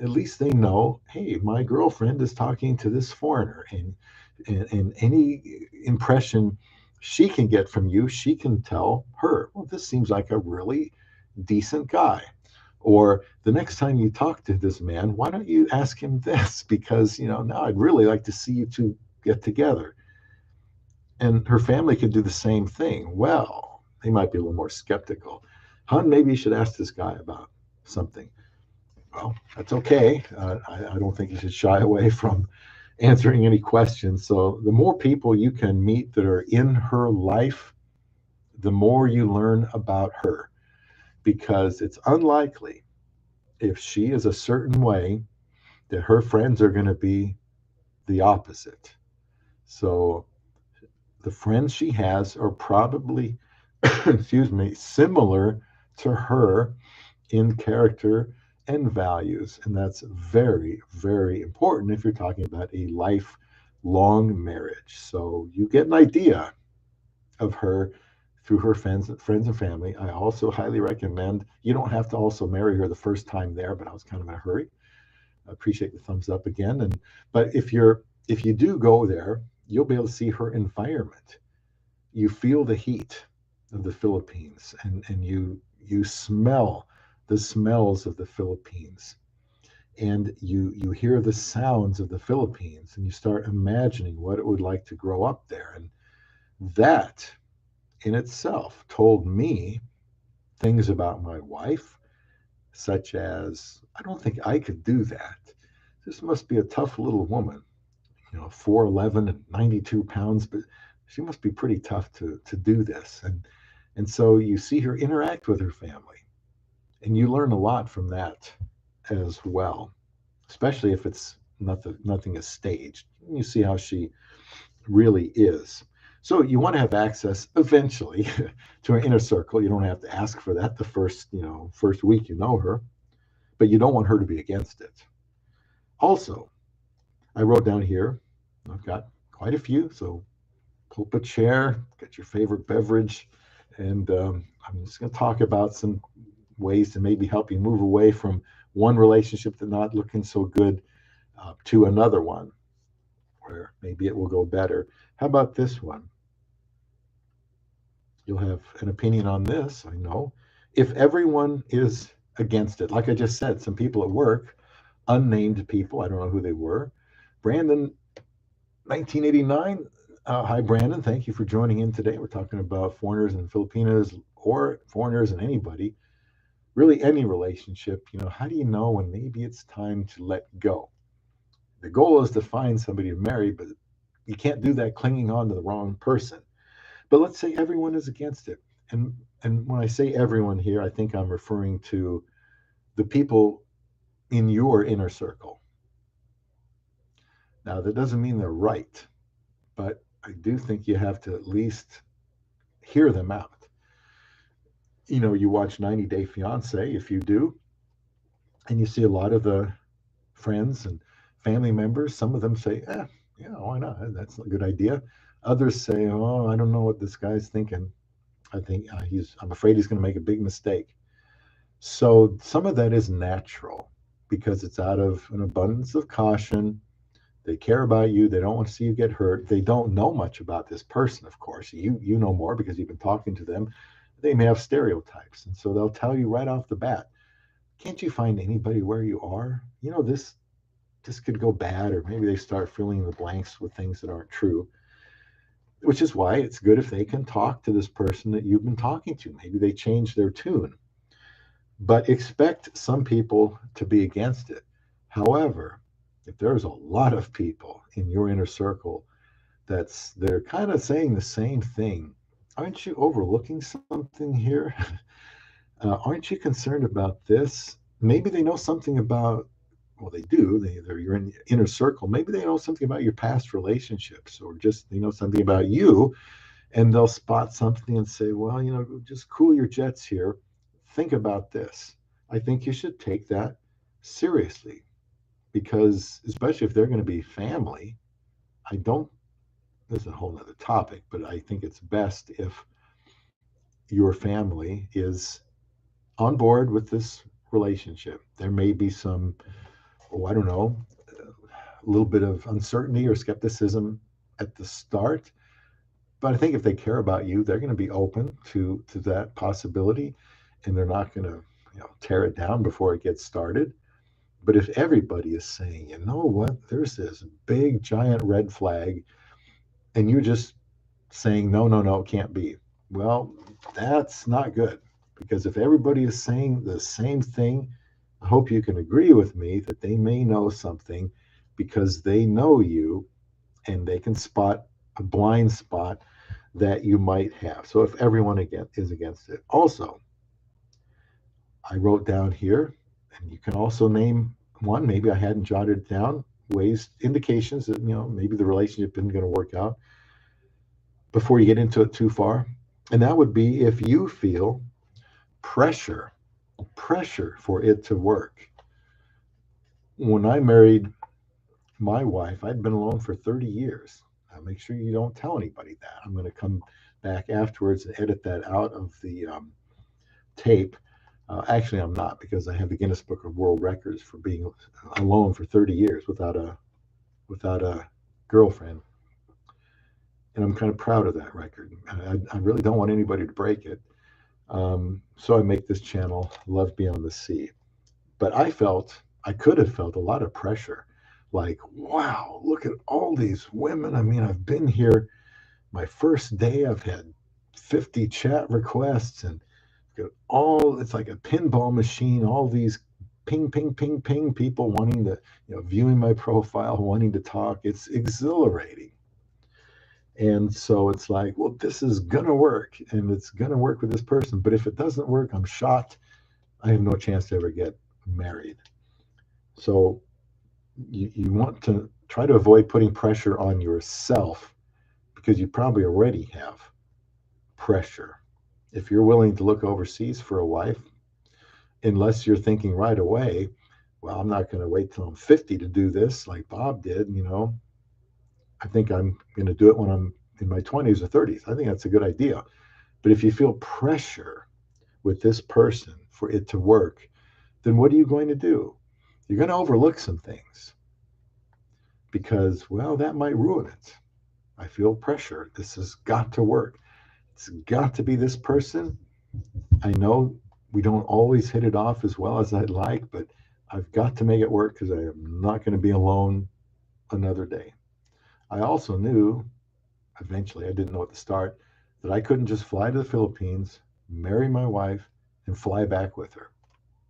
at least they know, hey, my girlfriend is talking to this foreigner, and any impression she can get from you, she can tell her, well, this seems like a really decent guy. Or the next time you talk to this man, why don't you ask him this? Because, now I'd really like to see you two get together. And her family could do the same thing. Well, they might be a little more skeptical. Hun, maybe you should ask this guy about something. Well, that's okay. I don't think you should shy away from answering any questions. So the more people you can meet that are in her life, the more you learn about her, because it's unlikely, if she is a certain way, that her friends are going to be the opposite. So the friends she has are probably, excuse me, similar to her in character and values. And that's very, very important if you're talking about a lifelong marriage. So you get an idea of her through her friends and family. I also highly recommend, you don't have to also marry her the first time there, but I was kind of in a hurry. I appreciate the thumbs up again. But if you do go there, you'll be able to see her environment. You feel the heat of the Philippines, and you smell the smells of the Philippines, and you hear the sounds of the Philippines, and you start imagining what it would like to grow up there. And that in itself told me things about my wife, such as, I don't think I could do that. This must be a tough little woman, 4'11" and 92 pounds, but she must be pretty tough to do this. And so you see her interact with her family, and you learn a lot from that as well, especially if it's nothing is staged. You see how she really is. So you want to have access eventually to her inner circle. You don't have to ask for that the first week you know her, but you don't want her to be against it. Also, I wrote down here, I've got quite a few, so pull up a chair, get your favorite beverage, and I'm just going to talk about some ways to maybe help you move away from one relationship that's not looking so good to another one where maybe it will go better. How about this one? You'll have an opinion on this, I know. If everyone is against it, like I just said, some people at work, unnamed people, I don't know who they were. Brandon, 1989. Hi, Brandon. Thank you for joining in today. We're talking about foreigners and Filipinas, or foreigners and anybody, really any relationship. How do you know when maybe it's time to let go? The goal is to find somebody to marry, but you can't do that clinging on to the wrong person. But let's say everyone is against it. And when I say everyone here, I think I'm referring to the people in your inner circle. Now, that doesn't mean they're right, but I do think you have to at least hear them out. You watch 90 Day Fiance, if you do, and you see a lot of the friends and family members. Some of them say, yeah, why not? That's a good idea. Others say, oh, I don't know what this guy's thinking. I think I'm afraid he's going to make a big mistake. So some of that is natural because it's out of an abundance of caution. They care about you. They don't want to see you get hurt. They don't know much about this person, of course. You know more because you've been talking to them. They may have stereotypes, and so they'll tell you right off the bat, can't you find anybody where you are? This could go bad, or maybe they start filling in the blanks with things that aren't true, which is why it's good if they can talk to this person that you've been talking to. Maybe they change their tune, but expect some people to be against it. However, if there's a lot of people in your inner circle they're kind of saying the same thing, aren't you overlooking something here? Aren't you concerned about this? Maybe they know something about, well, they do. They're your inner circle. Maybe they know something about your past relationships, or just they know something about you, and they'll spot something and say, well, just cool your jets here. Think about this. I think you should take that seriously, because especially if they're going to be family, I don't, this is a whole other topic, but I think it's best if your family is on board with this relationship. There may be some, I don't know, a little bit of uncertainty or skepticism at the start, But I think if they care about you, they're going to be open to that possibility, and they're not going to, tear it down before it gets started. But if everybody is saying, you know what, there's this big giant red flag, and you're just saying, no, no, no, it can't be. Well, that's not good, because if everybody is saying the same thing, I hope you can agree with me that they may know something, because they know you and they can spot a blind spot that you might have. So if everyone again is against it. Also, I wrote down here, and you can also name one, maybe I hadn't jotted it down, ways, indications that, maybe the relationship isn't going to work out before you get into it too far. And that would be if you feel pressure, pressure for it to work. When I married my wife, I'd been alone for 30 years. Now, make sure you don't tell anybody that. I'm going to come back afterwards and edit that out of the tape. Actually, I'm not, because I have the Guinness Book of World Records for being alone for 30 years without a girlfriend, and I'm kind of proud of that record. I really don't want anybody to break it. So I make this channel, Love Beyond the Sea. But I could have felt a lot of pressure, like, wow, look at all these women. I mean, I've been here my first day, I've had 50 chat requests, and it's like a pinball machine, all these ping, ping, ping, ping people wanting to, viewing my profile, wanting to talk. It's exhilarating. And so it's like, well, this is going to work, and it's going to work with this person. But if it doesn't work, I'm shot. I have no chance to ever get married. So you want to try to avoid putting pressure on yourself, because you probably already have pressure. If you're willing to look overseas for a wife, unless you're thinking right away, well, I'm not going to wait till I'm 50 to do this like Bob did, I think I'm going to do it when I'm in my 20s or 30s. I think that's a good idea. But if you feel pressure with this person for it to work, then what are you going to do? You're going to overlook some things, because, well, that might ruin it. I feel pressure. This has got to work. It's got to be this person. I know we don't always hit it off as well as I'd like, but I've got to make it work, because I am not going to be alone another day. I also knew, eventually, I didn't know at the start, that I couldn't just fly to the Philippines, marry my wife, and fly back with her.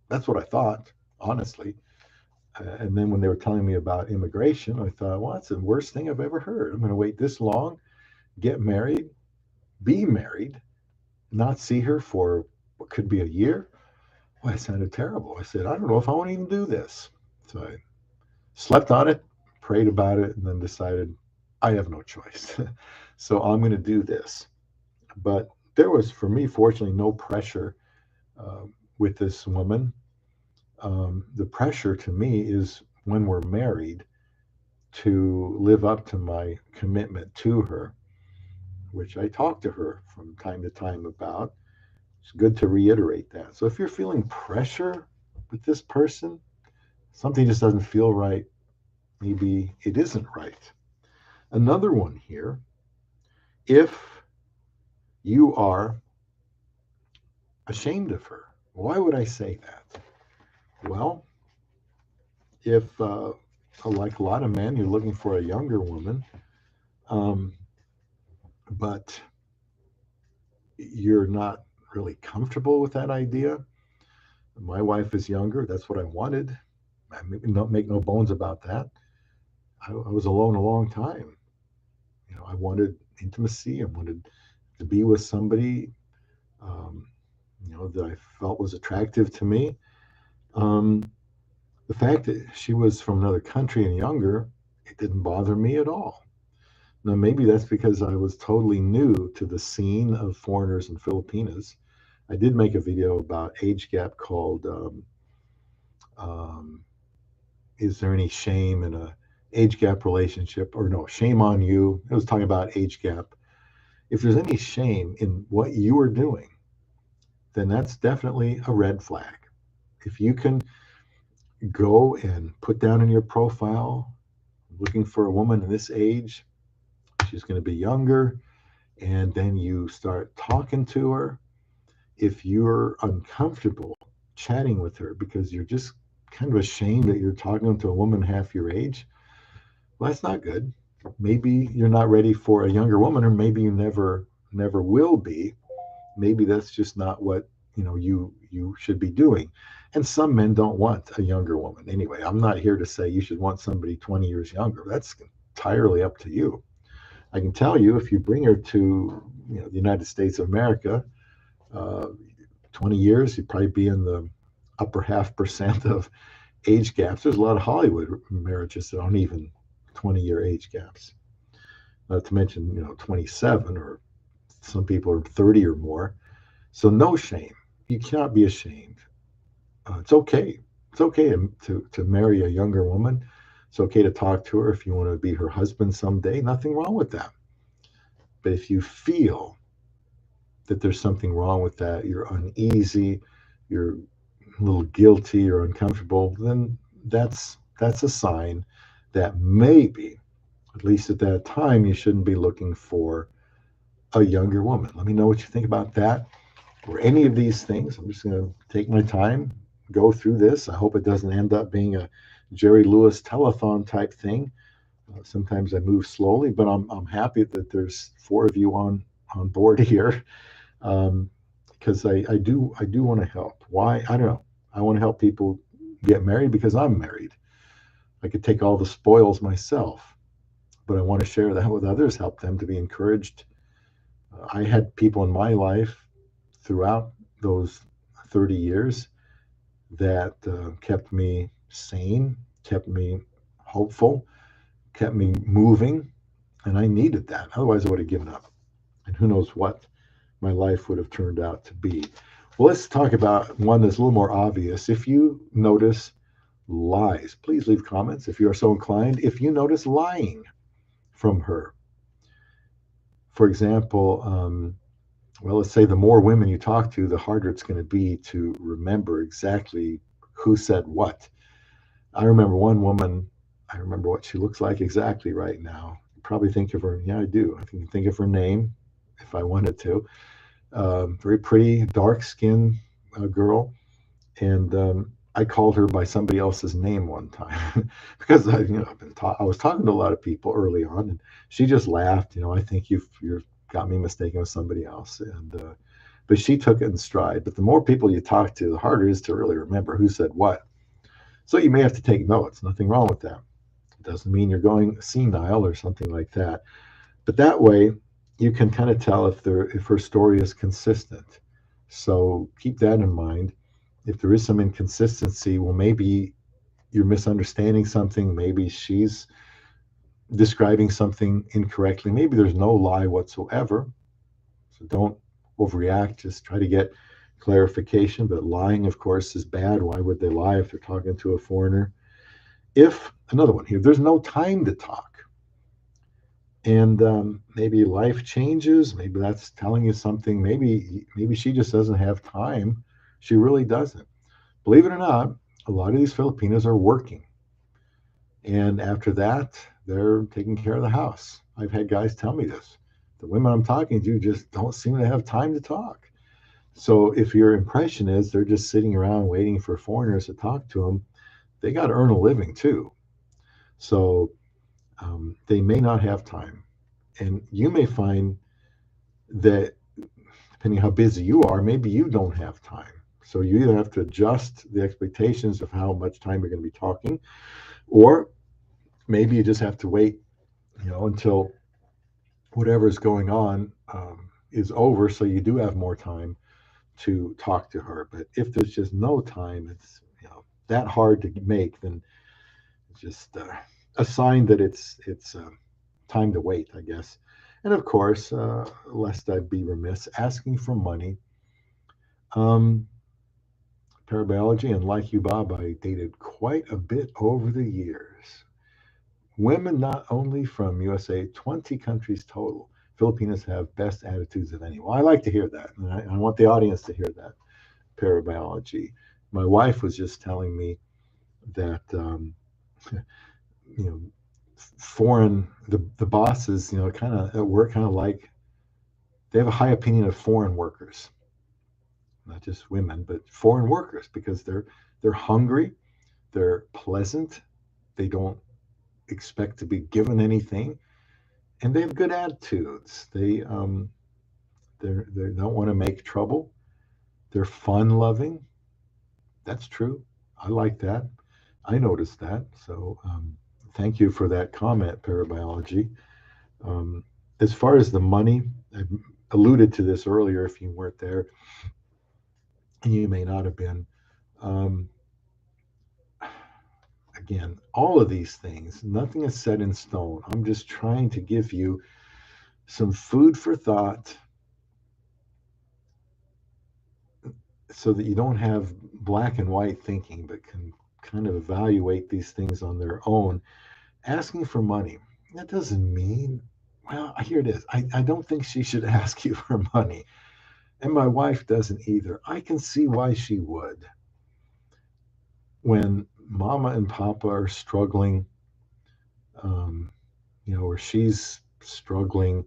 That's what I thought, honestly. And then when they were telling me about immigration, I thought, well, that's the worst thing I've ever heard. I'm going to wait this long, get married, be married, not see her for what could be a year. Well, it sounded terrible. I said, I don't know if I want to even do this. So I slept on it, prayed about it, and then decided I have no choice. So I'm going to do this. But there was, for me, fortunately, no pressure with this woman. The pressure to me is when we're married, to live up to my commitment to her, which I talk to her from time to time about. It's good to reiterate that. So if you're feeling pressure with this person, something just doesn't feel right. Maybe it isn't right. Another one here, if you are ashamed of her. Why would I say that? Well, if, like a lot of men, you're looking for a younger woman, um, but you're not really comfortable with that idea. My wife is younger. That's what I wanted. I make no bones about that. I was alone a long time. I wanted intimacy. I wanted to be with somebody, um, that I felt was attractive to me. Um, the fact that she was from another country and younger, it didn't bother me at all. Now, maybe that's because I was totally new to the scene of foreigners in Filipinas. I did make a video about age gap called um, "Is there any shame in a age gap relationship?" Or no, shame on you. It was talking about age gap. If there's any shame in what you are doing, then that's definitely a red flag. If you can go and put down in your profile, looking for a woman in this age, she's going to be younger, and then you start talking to her. If you're uncomfortable chatting with her because you're just kind of ashamed that you're talking to a woman half your age, well, that's not good. Maybe you're not ready for a younger woman, or maybe you never will be. Maybe that's just not what you should be doing. And some men don't want a younger woman anyway. I'm not here to say you should want somebody 20 years younger. That's entirely up to you. I can tell you, if you bring her to the United States of America, uh, 20 years, you'd probably be in the upper half percent of age gaps. There's a lot of Hollywood marriages that aren't even 20-year age gaps. Not to mention, 27, or some people are 30 or more. So no shame. You cannot be ashamed. It's okay. It's okay to marry a younger woman. It's okay to talk to her if you want to be her husband someday. Nothing wrong with that. But if you feel that there's something wrong with that, you're uneasy, you're a little guilty or uncomfortable, then that's a sign that maybe, at least at that time, you shouldn't be looking for a younger woman. Let me know what you think about that or any of these things. I'm just going to take my time, go through this. I hope it doesn't end up being a Jerry Lewis telethon type thing. Sometimes I move slowly, but I'm happy that there's four of you on board here, because I do want to help. Why? I don't know. I want to help people get married because I'm married. I could take all the spoils myself, but I want to share that with others, help them to be encouraged. I had people in my life throughout those 30 years that kept me sane, kept me hopeful, kept me moving, and I needed that. Otherwise, I would have given up. And who knows what my life would have turned out to be. Well, let's talk about one that's a little more obvious. If you notice lies, please leave comments if you are so inclined. If you notice lying from her, for example, well, let's say the more women you talk to, the harder it's going to be to remember exactly who said what. I remember one woman, I remember what she looks like exactly right now. You probably think of her, yeah, I do. I can think of her name if I wanted to. Very pretty, dark skinned girl. And I called her by somebody else's name one time because I was talking to a lot of people early on, and she just laughed. I think you've got me mistaken with somebody else, and but she took it in stride. But the more people you talk to, the harder it is to really remember who said what. So you may have to take notes. Nothing wrong with that. It doesn't mean you're going senile or something like that. But that way, you can kind of tell if her story is consistent. So keep that in mind. If there is some inconsistency, well, maybe you're misunderstanding something. Maybe she's describing something incorrectly. Maybe there's no lie whatsoever. So don't overreact. Just try to get clarification. But lying, of course, is bad. Why would they lie if they're talking to a foreigner? If another one here, there's no time to talk. And maybe life changes. Maybe that's telling you something. Maybe she just doesn't have time. She really doesn't. Believe it or not, a lot of these Filipinos are working, and after that, they're taking care of the house. I've had guys tell me this. The women I'm talking to just don't seem to have time to talk. So if your impression is they're just sitting around waiting for foreigners to talk to them, they got to earn a living too. So they may not have time. And you may find that depending how busy you are, maybe you don't have time. So you either have to adjust the expectations of how much time you're going to be talking, or maybe you just have to wait, until whatever is going on is over, so you do have more time to talk to her. But if there's just no time, it's that hard to make, then it's just a sign that it's time to wait, I guess. And of course, lest I be remiss, asking for money. Um, Parabiology, and like you, Bob, I dated quite a bit over the years. Women not only from USA, 20 countries total. Filipinos have best attitudes of any. Well, I like to hear that, and I want the audience to hear that. Parabiology. My wife was just telling me that you know foreign the bosses kind of at work kind of like They have a high opinion of foreign workers, not just women, but foreign workers, because they're hungry, they're pleasant, they don't expect to be given anything, and they have good attitudes. They don't want to make trouble. They're fun loving. That's true. I like that. I noticed that. So thank you for that comment, Parabiology. Um, as far as the money, I alluded to this earlier if you weren't there, and you may not have been. Um, again, all of these things, nothing is set in stone. I'm just trying to give you some food for thought so that you don't have black and white thinking, but can kind of evaluate these things on their own. Asking for money, that doesn't mean, well, here it is. I don't think she should ask you for money. And my wife doesn't either. I can see why she would. When mama and papa are struggling, um, or she's struggling,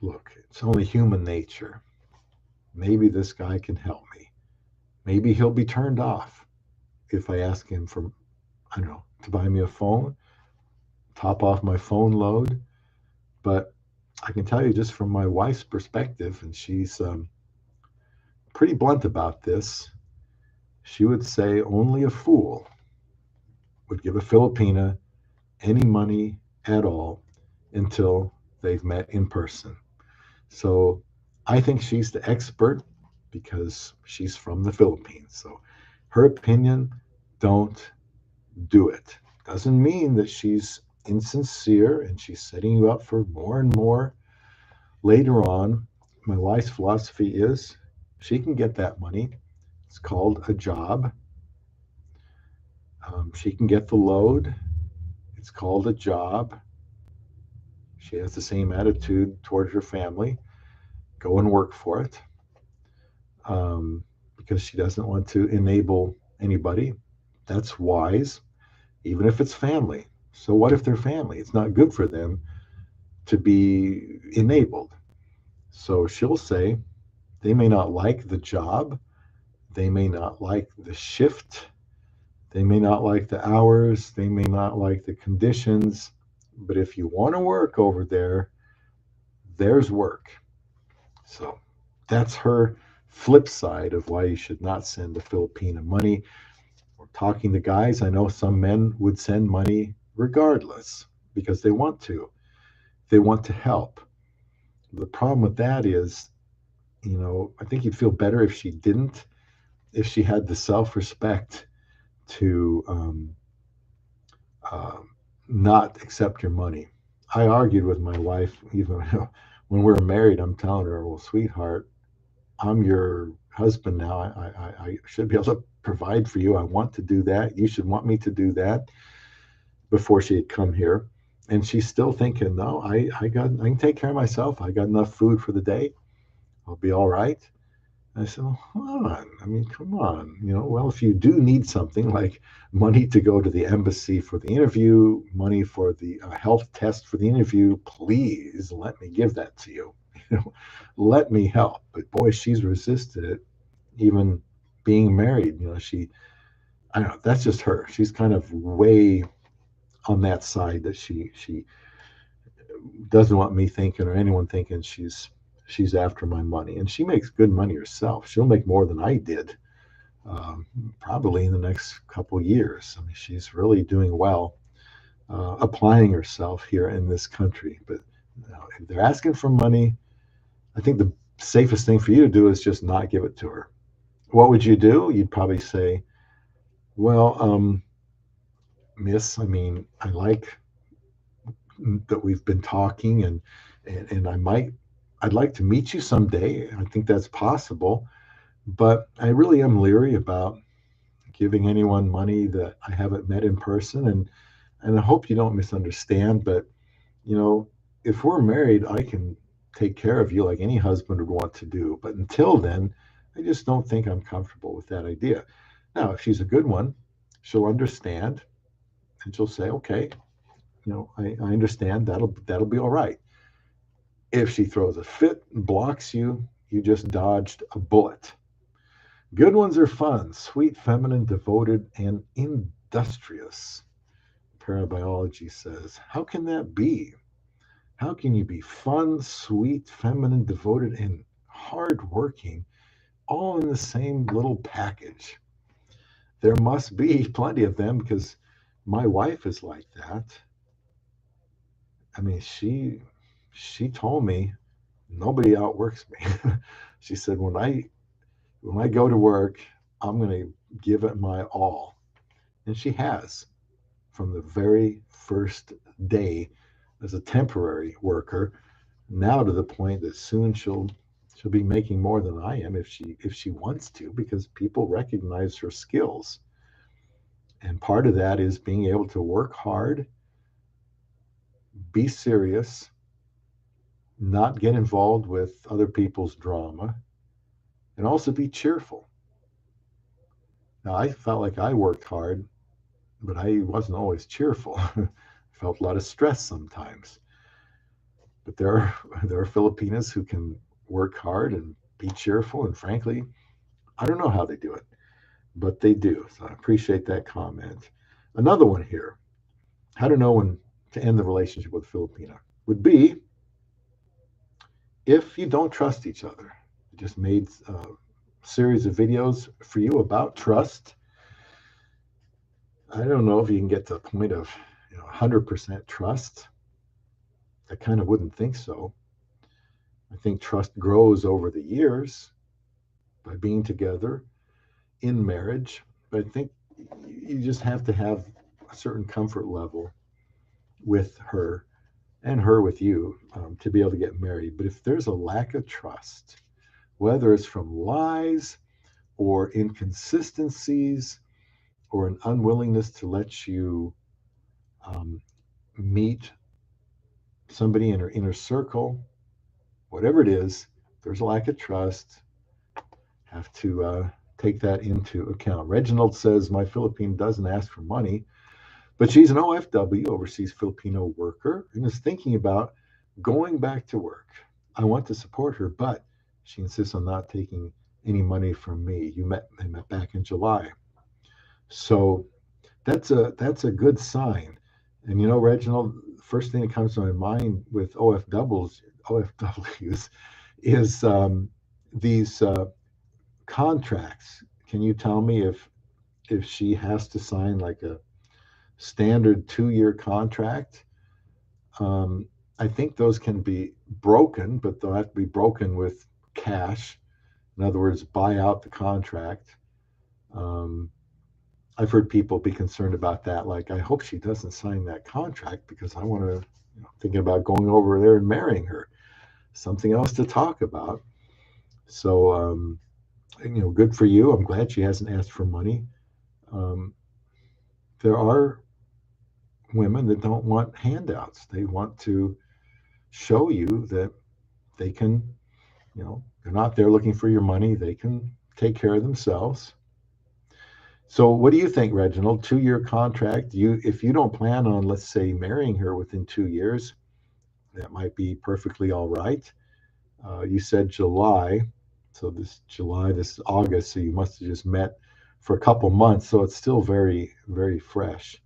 look, it's only human nature. Maybe this guy can help me. Maybe he'll be turned off if I ask him for, I don't know, to buy me a phone, top off my phone load. But I can tell you just from my wife's perspective, and she's pretty blunt about this, she would say only a fool would give a Filipina any money at all until they've met in person. So I think she's the expert because she's from the Philippines. So her opinion, don't do it. Doesn't mean that she's insincere and she's setting you up for more and more later on. My wife's philosophy is she can get that money. It's called a job. She can get the load. It's called a job. She has the same attitude towards her family. Go and work for it because she doesn't want to enable anybody. That's wise, even if it's family. So, what if they're family? It's not good for them to be enabled. So, she'll say they may not like the job, they may not like the shift, they may not like the hours, they may not like the conditions, but if you want to work over there, there's work. So that's her flip side of why you should not send a Filipina money. We're talking to guys. I know some men would send money regardless because they want to. They want to help. The problem with that is, I think you'd feel better if she didn't, if she had the self respect to uh, not accept your money. I argued with my wife, even when we were married. I'm telling her, well, sweetheart, I'm your husband now. I should be able to provide for you. I want to do that. You should want me to do that before she had come here. And she's still thinking, no, I can take care of myself. I got enough food for the day. I'll be all right. I said, well, hold on. I mean, come on. Well, if you do need something like money to go to the embassy for the interview, money for the health test for the interview, please let me give that to you. Let me help. But boy, she's resisted it, even being married. I don't know. That's just her. She's kind of way on that side that she doesn't want me thinking or anyone thinking she's after my money. And she makes good money herself. She'll make more than I did, probably in the next couple of years. I mean, she's really doing well, applying herself here in this country. But if they're asking for money, I think the safest thing for you to do is just not give it to her. What would you do? You'd probably say, well, miss, I mean, I like that we've been talking and I'd like to meet you someday. I think that's possible, but I really am leery about giving anyone money that I haven't met in person. And I hope you don't misunderstand, but you know, if we're married, I can take care of you like any husband would want to do. But until then, I just don't think I'm comfortable with that idea. Now, if she's a good one, she'll understand and she'll say, okay, I understand that'll be all right. If she throws a fit and blocks you, you just dodged a bullet. Good ones are fun, sweet, feminine, devoted, and industrious. Parabiology says, how can that be? How can you be fun, sweet, feminine, devoted, and hardworking all in the same little package? There must be plenty of them because my wife is like that. I mean, she told me nobody outworks me. She said when I go to work, I'm going to give it my all, and she has from the very first day as a temporary worker, now to the point that soon she'll be making more than I am if she wants to, because people recognize her skills. And part of that is being able to work hard, be serious, not get involved with other people's drama, and also be cheerful. Now, I felt like I worked hard, but I wasn't always cheerful. I felt a lot of stress sometimes. But there are Filipinas who can work hard and be cheerful, and frankly, I don't know how they do it, but they do. So I appreciate that comment. Another one here: how to know when to end the relationship with a Filipina would be if you don't trust each other. I just made a series of videos for you about trust. I don't know if you can get to a point of 100% trust. I kind of wouldn't think so. I think trust grows over the years by being together in marriage. But I think you just have to have a certain comfort level with her and her with you to be able to get married. But if there's a lack of trust, whether it's from lies or inconsistencies or an unwillingness to let you um, meet somebody in her inner circle, whatever it is, there's a lack of trust. Have to take that into account. Reginald says, my Philippine doesn't ask for money, but she's an OFW, overseas Filipino worker, and is thinking about going back to work. I want to support her, but she insists on not taking any money from me. I met back in July. So that's a good sign. And Reginald, first thing that comes to my mind with OFWs is these contracts. Can you tell me if she has to sign like a standard 2-year contract? I think those can be broken, but they'll have to be broken with cash. In other words, buy out the contract. Um, I've heard people be concerned about that. Like, I hope she doesn't sign that contract because I want to, thinking about going over there and marrying her. Something else to talk about. So, good for you. I'm glad she hasn't asked for money. Um, there are women that don't want handouts. They want to show you that they can, they're not there looking for your money. They can take care of themselves. So what do you think, Reginald? 2-year contract. If you don't plan on, let's say, marrying her within 2 years, that might be perfectly all right. You said July, so this is August, so you must have just met for a couple months, so it's still very, very fresh.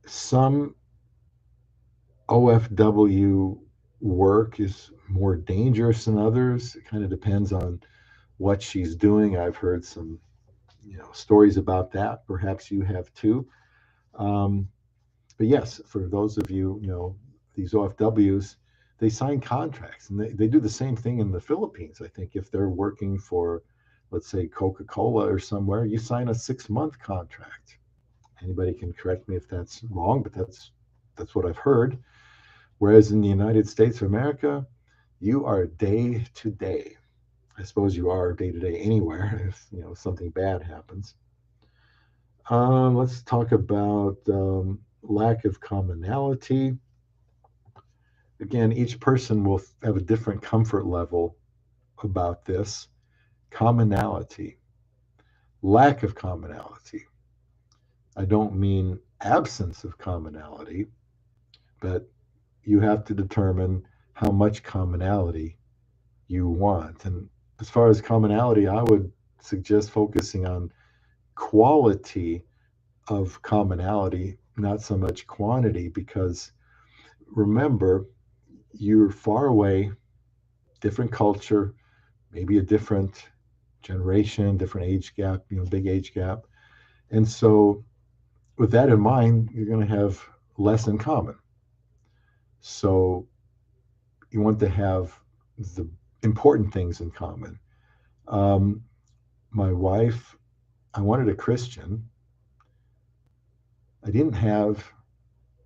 Some OFW work is more dangerous than others. It kind of depends on what she's doing. I've heard some, stories about that. Perhaps you have too. But yes, for those of you, these OFWs, they sign contracts, and they do the same thing in the Philippines. I think if they're working for, let's say, Coca-Cola or somewhere, you sign a 6-month contract. Anybody can correct me if that's wrong, but that's what I've heard. Whereas in the United States of America, you are day to day. I suppose you are day to day anywhere if something bad happens. Let's talk about lack of commonality. Again, each person will have a different comfort level about this. Commonality, lack of commonality. I don't mean absence of commonality, but you have to determine how much commonality you want. And as far as commonality, I would suggest focusing on quality of commonality, not so much quantity, because remember, you're far away, different culture, maybe a different generation, different age gap, big age gap. And so, with that in mind, you're going to have less in common. So, you want to have the important things in common. Um, my wife, I wanted a Christian. I didn't have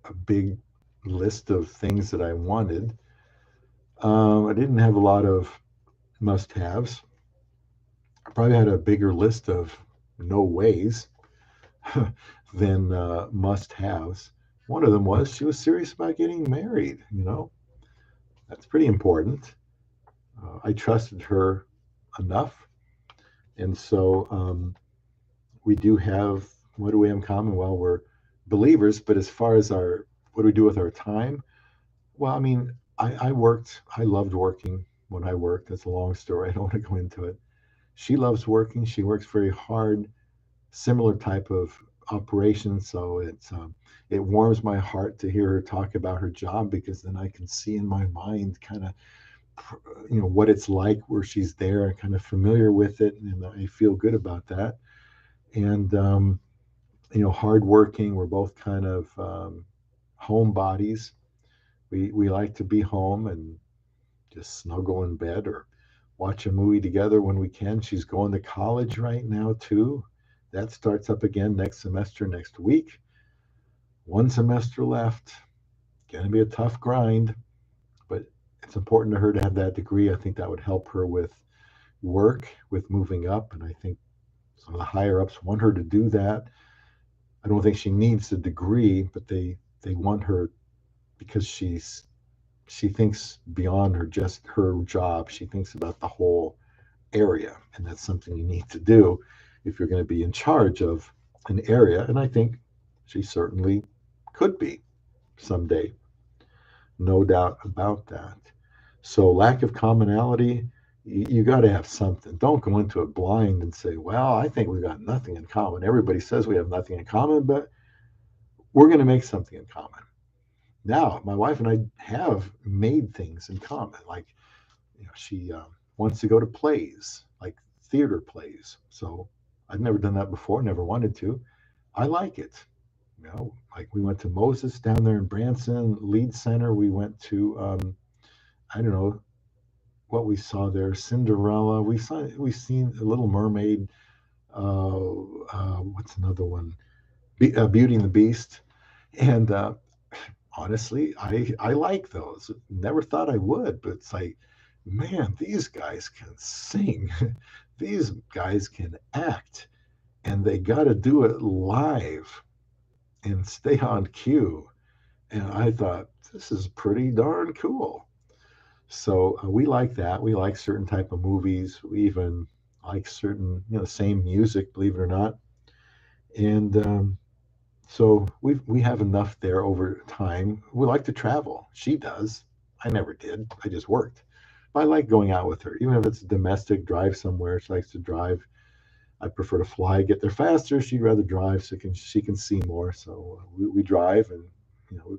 a big list of things that I wanted. I didn't have a lot of must haves. I probably had a bigger list of no ways than must haves. One of them was she was serious about getting married. That's pretty important. I trusted her enough. And so we do have, what do we have in common? Well, we're believers, but as far as what do we do with our time? Well, I mean, I loved working when I worked. That's a long story. I don't want to go into it. She loves working. She works very hard, similar type of operation. So it warms my heart to hear her talk about her job, because then I can see in my mind kind of, what it's like where she's there and kind of familiar with it. And I feel good about that. And, hardworking. We're both kind of home bodies. We like to be home and just snuggle in bed or watch a movie together when we can. She's going to college right now too. That starts up again next semester, next week. One semester left. Going to be a tough grind, but it's important to her to have that degree. I think that would help her with work, with moving up, and I think some of the higher ups want her to do that. I don't think she needs the degree, but they want her because she thinks beyond her job. She thinks about the whole area, and that's something you need to do if you're going to be in charge of an area. And I think she certainly could be someday, no doubt about that. So lack of commonality, you got to have something. Don't go into it blind and say, well, I think we've got nothing in common. Everybody says we have nothing in common, but we're going to make something in common. Now, my wife and I have made things in common. Like, she wants to go to plays, like theater plays. So I've never done that before, never wanted to. I like it. Like we went to Moses down there in Branson, Lead Center. We went to, I don't know what we saw there, Cinderella. We've seen a Little Mermaid. What's another one? Beauty and the Beast. And honestly, I like those. Never thought I would, but it's like, man, these guys can sing. These guys can act, and they got to do it live and stay on cue. And I thought, this is pretty darn cool. So we like that. We like certain type of movies. We even like certain, same music, believe it or not. And so we have enough there over time. We like to travel. She does. I never did. I just worked. But I like going out with her, even if it's a domestic drive somewhere. She likes to drive. I prefer to fly, get there faster. She'd rather drive so she can see more. So we drive, and we've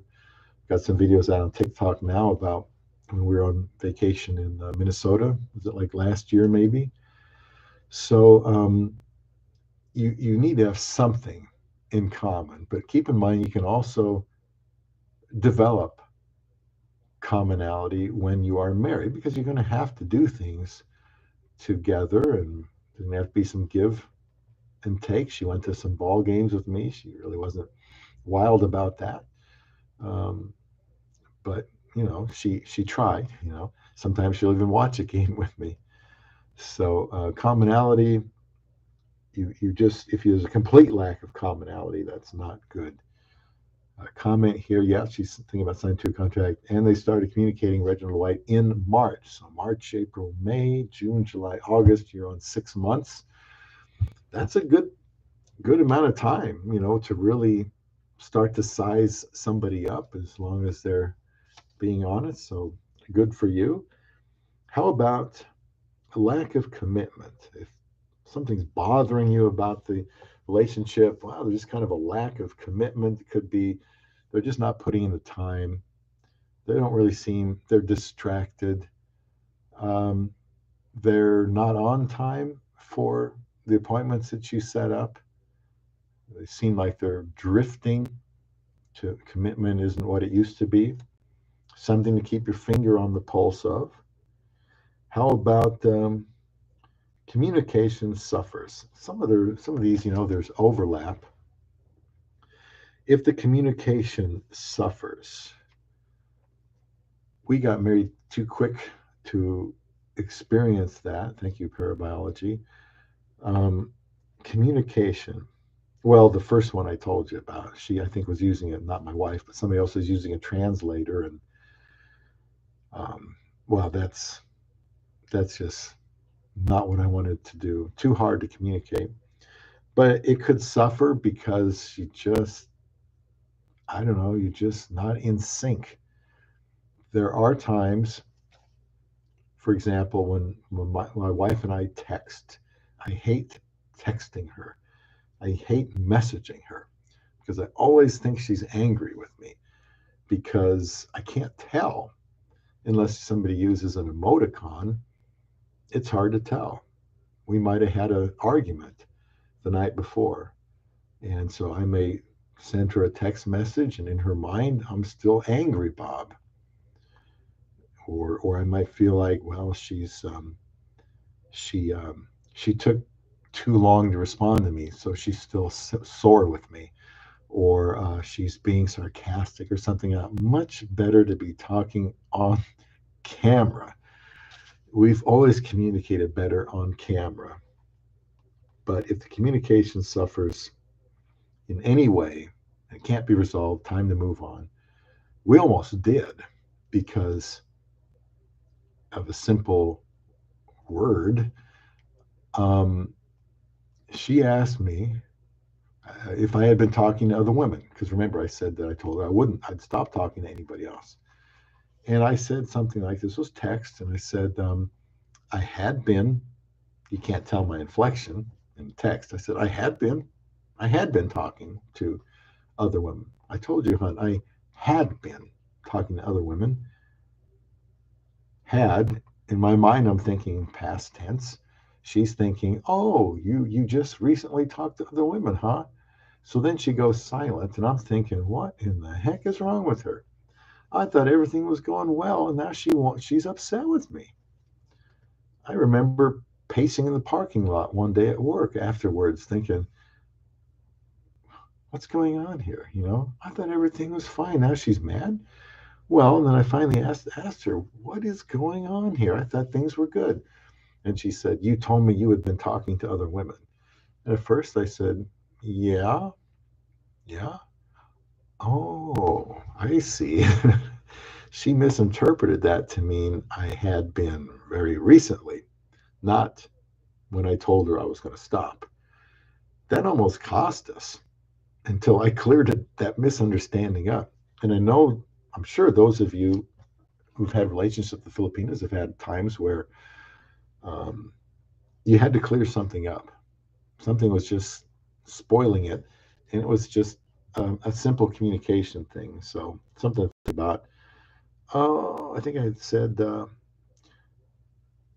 got some videos out on TikTok now about when we were on vacation in Minnesota. Was it like last year maybe? So you need to have something in common, but keep in mind you can also develop commonality when you are married, because you're going to have to do things together, and there's going to have to be some give and take. She went to some ball games with me. She really wasn't wild about that, but she tried. Sometimes she'll even watch a game with me. So commonality, you just, if there's a complete lack of commonality, that's not good. Comment here, yeah, she's thinking about signing to a contract, and they started communicating Reginald White in March. So March, April, May, June, July, August. You're on 6 months. That's a good amount of time, to really start to size somebody up, as long as they're being honest. So good for you. How about a lack of commitment? If something's bothering you about the relationship, wow, there's just kind of a lack of commitment. It could be they're just not putting in the time. They don't really seem, they're distracted. Um, they're not on time for the appointments that you set up. They seem like they're drifting to commitment isn't what it used to be. Something to keep your finger on the pulse of. How about communication suffers? Some of these, there's overlap. If the communication suffers, we got married too quick to experience that. Thank you, parabiology. Um, Communication. Well, the first one I told you about, she I think was using it, not my wife, but somebody else was using a translator, and um, well, that's just not what I wanted to do. Too hard to communicate, but it could suffer because I don't know, you're just not in sync. There are times, for example, when my wife and I text, I hate texting her. I hate messaging her because I always think she's angry with me because I can't tell unless somebody uses an emoticon. It's hard to tell. We might have had an argument the night before. And so I may send her a text message, and in her mind, I'm still angry, Bob. Or I might feel like, well, she she took too long to respond to me, so she's still sore with me, or she's being sarcastic or something. Much better to be talking on camera. We've always communicated better on camera, but if the communication suffers in any way, it can't be resolved, time to move on. We almost did because of a simple word. Um, she asked me if I had been talking to other women, because remember, I said that I told her I wouldn't, I'd stop talking to anybody else. And I said something like this was text, and I said, I had been, you can't tell my inflection in text. I said, I had been talking to other women. I told you, hon, I had been talking to other women. Had, in my mind, I'm thinking past tense. She's thinking, oh, you just recently talked to other women, huh? So then she goes silent, and I'm thinking, what in the heck is wrong with her? I thought everything was going well, and now she's upset with me. I remember pacing in the parking lot one day at work afterwards, thinking, what's going on here? I thought everything was fine. Now she's mad. Well, and then I finally asked her, what is going on here? I thought things were good. And she said, you told me you had been talking to other women. And at first I said, yeah, yeah. Oh, I see. She misinterpreted that to mean I had been very recently, not when I told her I was going to stop. That almost cost us until I cleared that misunderstanding up. And I'm sure those of you who've had relationships with the Filipinas have had times where um, you had to clear something up. Something was just spoiling it, and it was just a simple communication thing. So something to think about. Oh, I think I said. Now,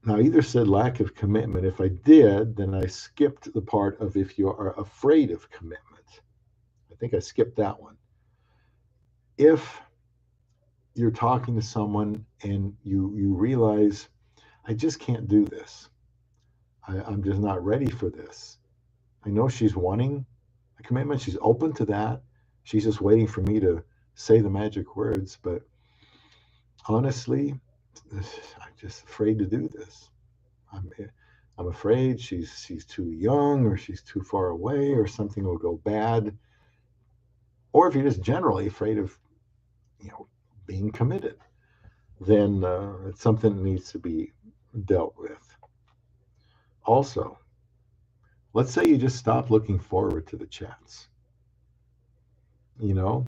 I either said lack of commitment. If I did, then I skipped the part of if you are afraid of commitment. I think I skipped that one. If you're talking to someone and you realize I just can't do this. I'm just not ready for this. I know she's wanting a commitment. She's open to that. She's just waiting for me to say the magic words. But honestly, I'm just afraid to do this. I'm, I'm afraid she's too young, or she's too far away, or something will go bad. Or if you're just generally afraid of, you know, being committed, then it's something that needs to be dealt with. Also, let's say you just stop looking forward to the chats. You know,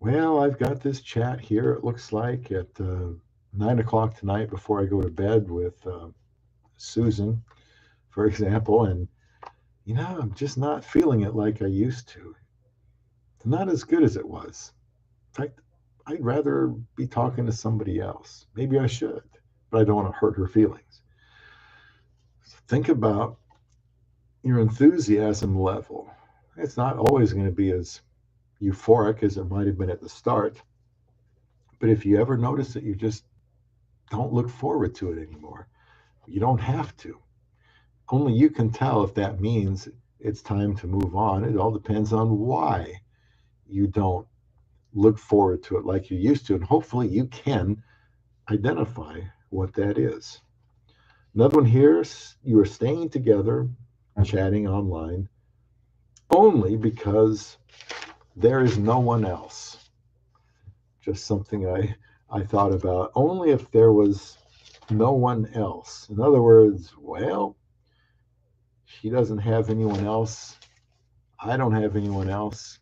well, I've got this chat here, it looks like, at 9 o'clock tonight before I go to bed with Susan, for example, and I'm just not feeling it like I used to. It's not as good as it was. In fact, I'd rather be talking to somebody else. Maybe I should, but I don't want to hurt her feelings. So think about your enthusiasm level. It's not always going to be as euphoric as it might have been at the start, but if you ever notice that you just don't look forward to it anymore, you don't have to. Only you can tell if that means it's time to move on. It all depends on why you don't look forward to it like you used to. And hopefully you can identify what that is. Another one here, you are staying together, chatting online, only because there is no one else. Just something I thought about. Only if there was no one else. In other words, well, she doesn't have anyone else. I don't have anyone else.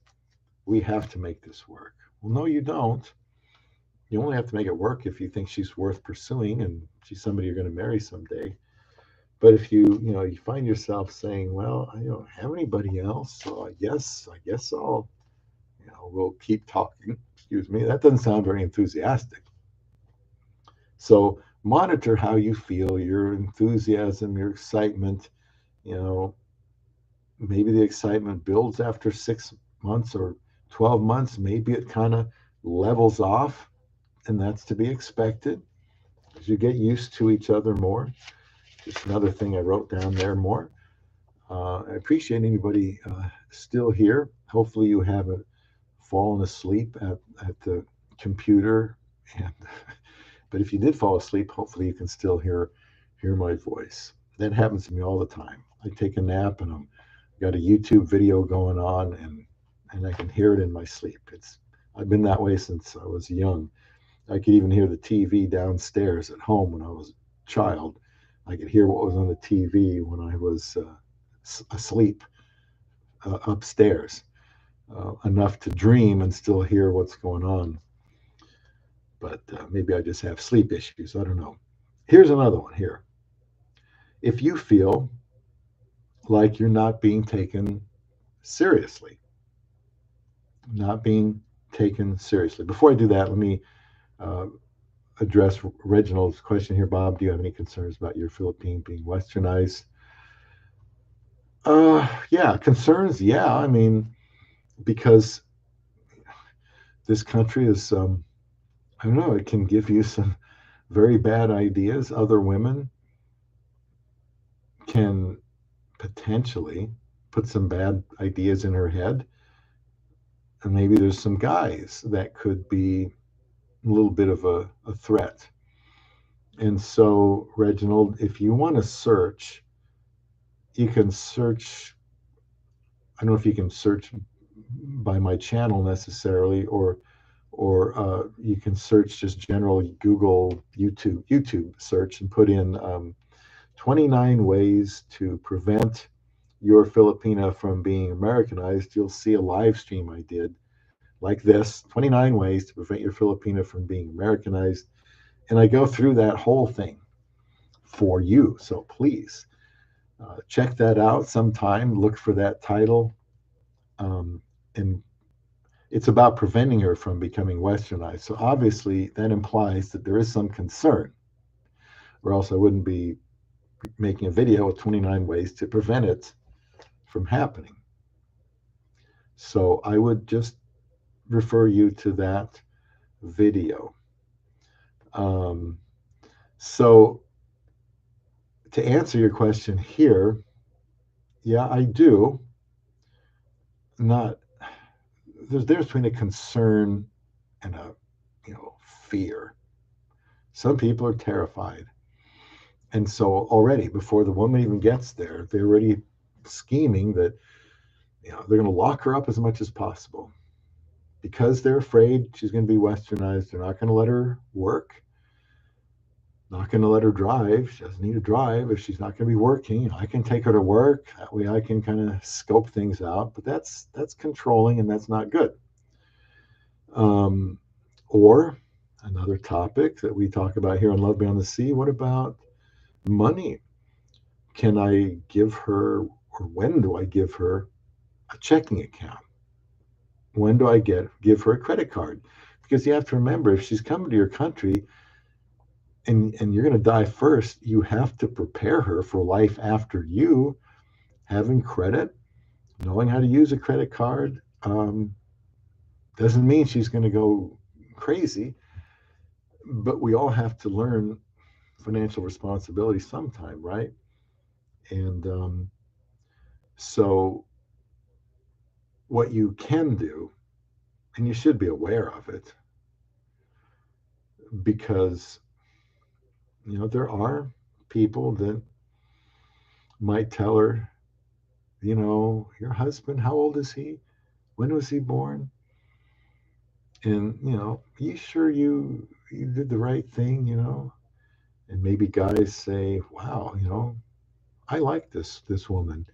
We have to make this work. Well, no, you don't. You only have to make it work if you think she's worth pursuing and she's somebody you're going to marry someday. But if you find yourself saying, well, I don't have anybody else, so I guess we'll keep talking. Excuse me. That doesn't sound very enthusiastic. So monitor how you feel, your enthusiasm, your excitement. You know, maybe the excitement builds after 6 months or 12 months. Maybe it kind of levels off, and that's to be expected as you get used to each other more. Just another thing I wrote down there more. I appreciate anybody still here. Hopefully, you haven't fallen asleep at the computer. And, but if you did fall asleep, hopefully you can still hear my voice. That happens to me all the time. I take a nap and I'm got a YouTube video going on, and I can hear it in my sleep. I've been that way since I was young. I could even hear the TV downstairs at home when I was a child. I could hear what was on the TV when I was asleep upstairs, enough to dream and still hear what's going on. But maybe I just have sleep issues. I don't know. Here's another one here. If you feel like you're not being taken seriously, not being taken seriously. Before I do that, let me uh, address Reginald's question here. Bob, do you have any concerns about your Philippine being westernized? Yeah, concerns. Yeah, I mean, because this country is, I don't know, it can give you some very bad ideas. Other women can potentially put some bad ideas in her head. And maybe there's some guys that could be a little bit of a threat. And so, Reginald, if you want to search, you can search. I don't know if you can search by my channel necessarily, or you can search just general Google YouTube search and put in 29 ways to prevent your Filipina from being Americanized. You'll see a live stream I did like this: 29 ways to prevent your Filipina from being Americanized. And I go through that whole thing for you. So please check that out sometime. Look for that title. And it's about preventing her from becoming westernized. So obviously, that implies that there is some concern, or else I wouldn't be making a video with 29 ways to prevent it from happening. So I would just refer you to that video. So to answer your question here, yeah, I do. Not there's a difference between a concern and a fear. Some people are terrified, and so already before the woman even gets there, they're already scheming that they're going to lock her up as much as possible because they're afraid she's going to be westernized. They're not going to let her work, not going to let her drive. She doesn't need to drive if she's not going to be working. I can take her to work. That way I can kind of scope things out. But that's controlling, and that's not good. Um, or another topic that we talk about here on Love Beyond the Sea, what about money? Can I give her, or when do I give her a checking account? When do I give her a credit card? Because you have to remember, if she's coming to your country and you're going to die first, you have to prepare her for life after you. Having credit, knowing how to use a credit card, doesn't mean she's going to go crazy, but we all have to learn financial responsibility sometime, right? And so, what you can do, and you should be aware of it, because there are people that might tell her, your husband, how old is he? When was he born? And you sure you did the right thing? And maybe guys say, wow, I like this woman.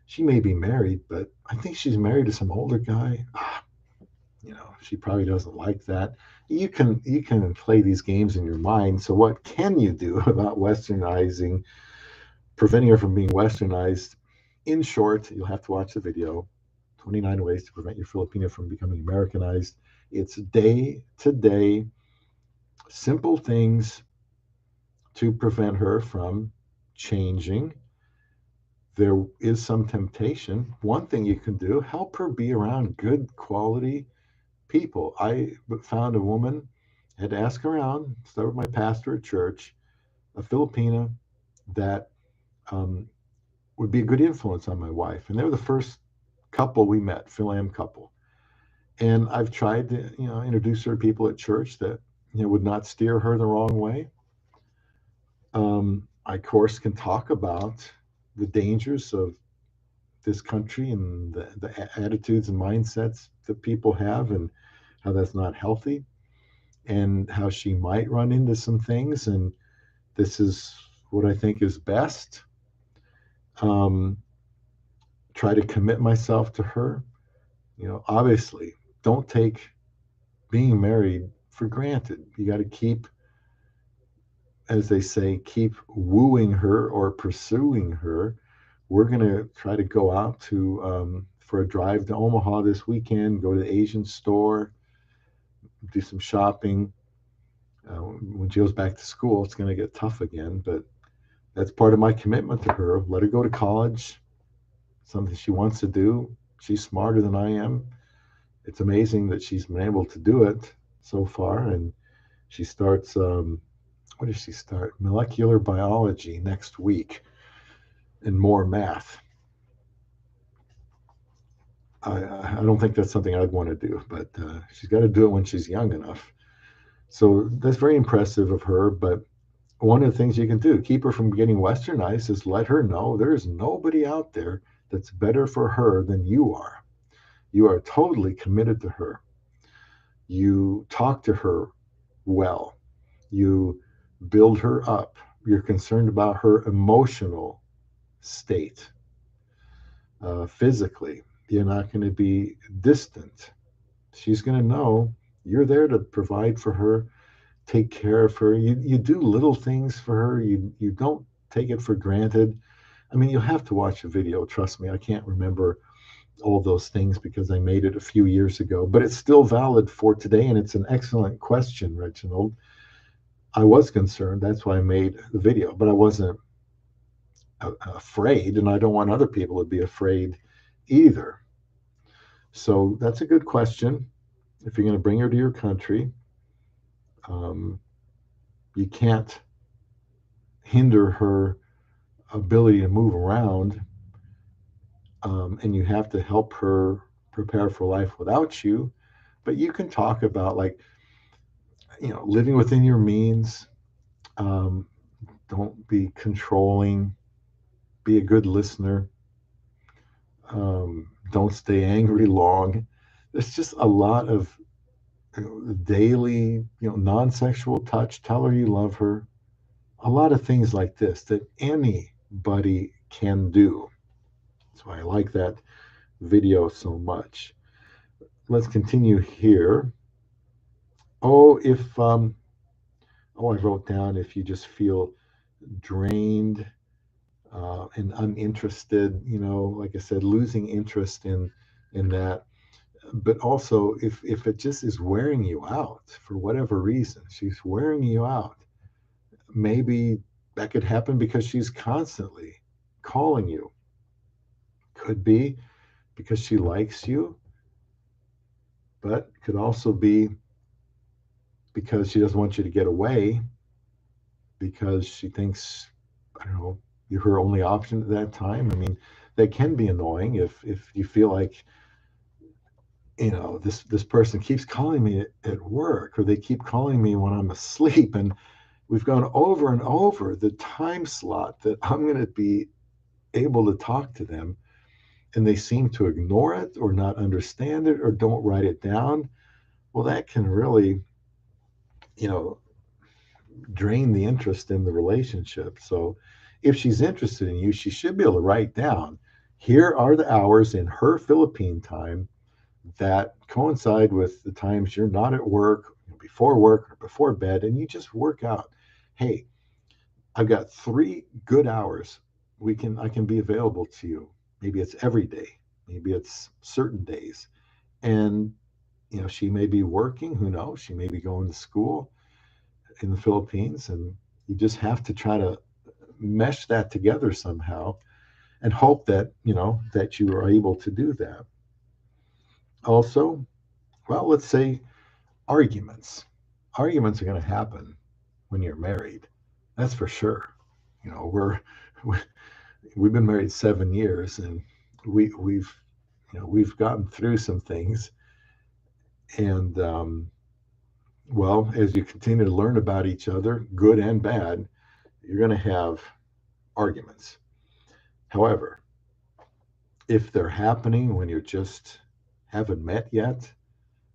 She may be married, but I think she's married to some older guy. She probably doesn't like that. You can play these games in your mind. So what can you do about westernizing, preventing her from being westernized? In short, you'll have to watch the video. 29 ways to prevent your Filipina from becoming Americanized. It's day to day, simple things to prevent her from changing. There is some temptation. One thing you can do, help her be around good quality people. I found a woman, had to ask around, start with my pastor at church, a Filipina that um, would be a good influence on my wife. And they were the first couple we met, Phil-Am couple. And I've tried to, introduce her to people at church that, would not steer her the wrong way. I, of course, can talk about the dangers of this country and the attitudes and mindsets that people have and how that's not healthy and how she might run into some things. And this is what I think is best. Um, Try to commit myself to her. Obviously, don't take being married for granted. You got to keep, as they say, keep wooing her or pursuing her. We're going to try to go out to for a drive to Omaha this weekend, go to the Asian store, do some shopping. When she goes back to school, it's going to get tough again, but that's part of my commitment to her. Let her go to college, something she wants to do. She's smarter than I am. It's amazing that she's been able to do it so far. And she starts, what does she start? Molecular biology next week and more math. I don't think that's something I'd want to do, but she's got to do it when she's young enough. So that's very impressive of her. But one of the things you can do, keep her from getting westernized, is let her know there is nobody out there that's better for her than you are. You are totally committed to her. You talk to her well. You build her up. You're concerned about her emotional state. Physically, you're not going to be distant. She's going to know you're there to provide for her, take care of her. You do little things for her. You don't take it for granted. I mean, you'll have to watch the video. Trust me, I can't remember all those things because I made it a few years ago, but it's still valid for today. And it's an excellent question, Reginald. I was concerned. That's why I made the video, but I wasn't afraid, and I don't want other people to be afraid either. So that's a good question. If you're going to bring her to your country, um, you can't hinder her ability to move around, and you have to help her prepare for life without you. But you can talk about, like, living within your means. Um, don't be controlling. Be a good listener. Don't stay angry long. There's just a lot of daily, non-sexual touch. Tell her you love her. A lot of things like this that anybody can do. That's why I like that video so much. Let's continue here. Oh, if oh, I wrote down if you just feel drained and uninterested, like I said, losing interest in that. But also, if it just is wearing you out for whatever reason, she's wearing you out. Maybe that could happen because she's constantly calling you. Could be because she likes you, but could also be because she doesn't want you to get away because she thinks, I don't know, you're her only option at that time. I mean, that can be annoying if you feel like, this person keeps calling me at work, or they keep calling me when I'm asleep, and we've gone over and over the time slot that I'm going to be able to talk to them, and they seem to ignore it or not understand it or don't write it down. Well, that can really, you know, drain the interest in the relationship. So if she's interested in you, she should be able to write down, here are the hours in her Philippine time that coincide with the times you're not at work, before work or before bed, and you just work out, hey, I've got 3 good hours. I can be available to you. Maybe it's every day, maybe it's certain days. And she may be working, who knows? She may be going to school in the Philippines, and you just have to try to mesh that together somehow and hope that you are able to do that. Also, well, let's say arguments. Arguments are going to happen when you're married. That's for sure. You know, we've been married 7 years, and we've gotten through some things. And well, as you continue to learn about each other, good and bad, you're going to have arguments. However, if they're happening when you just haven't met yet,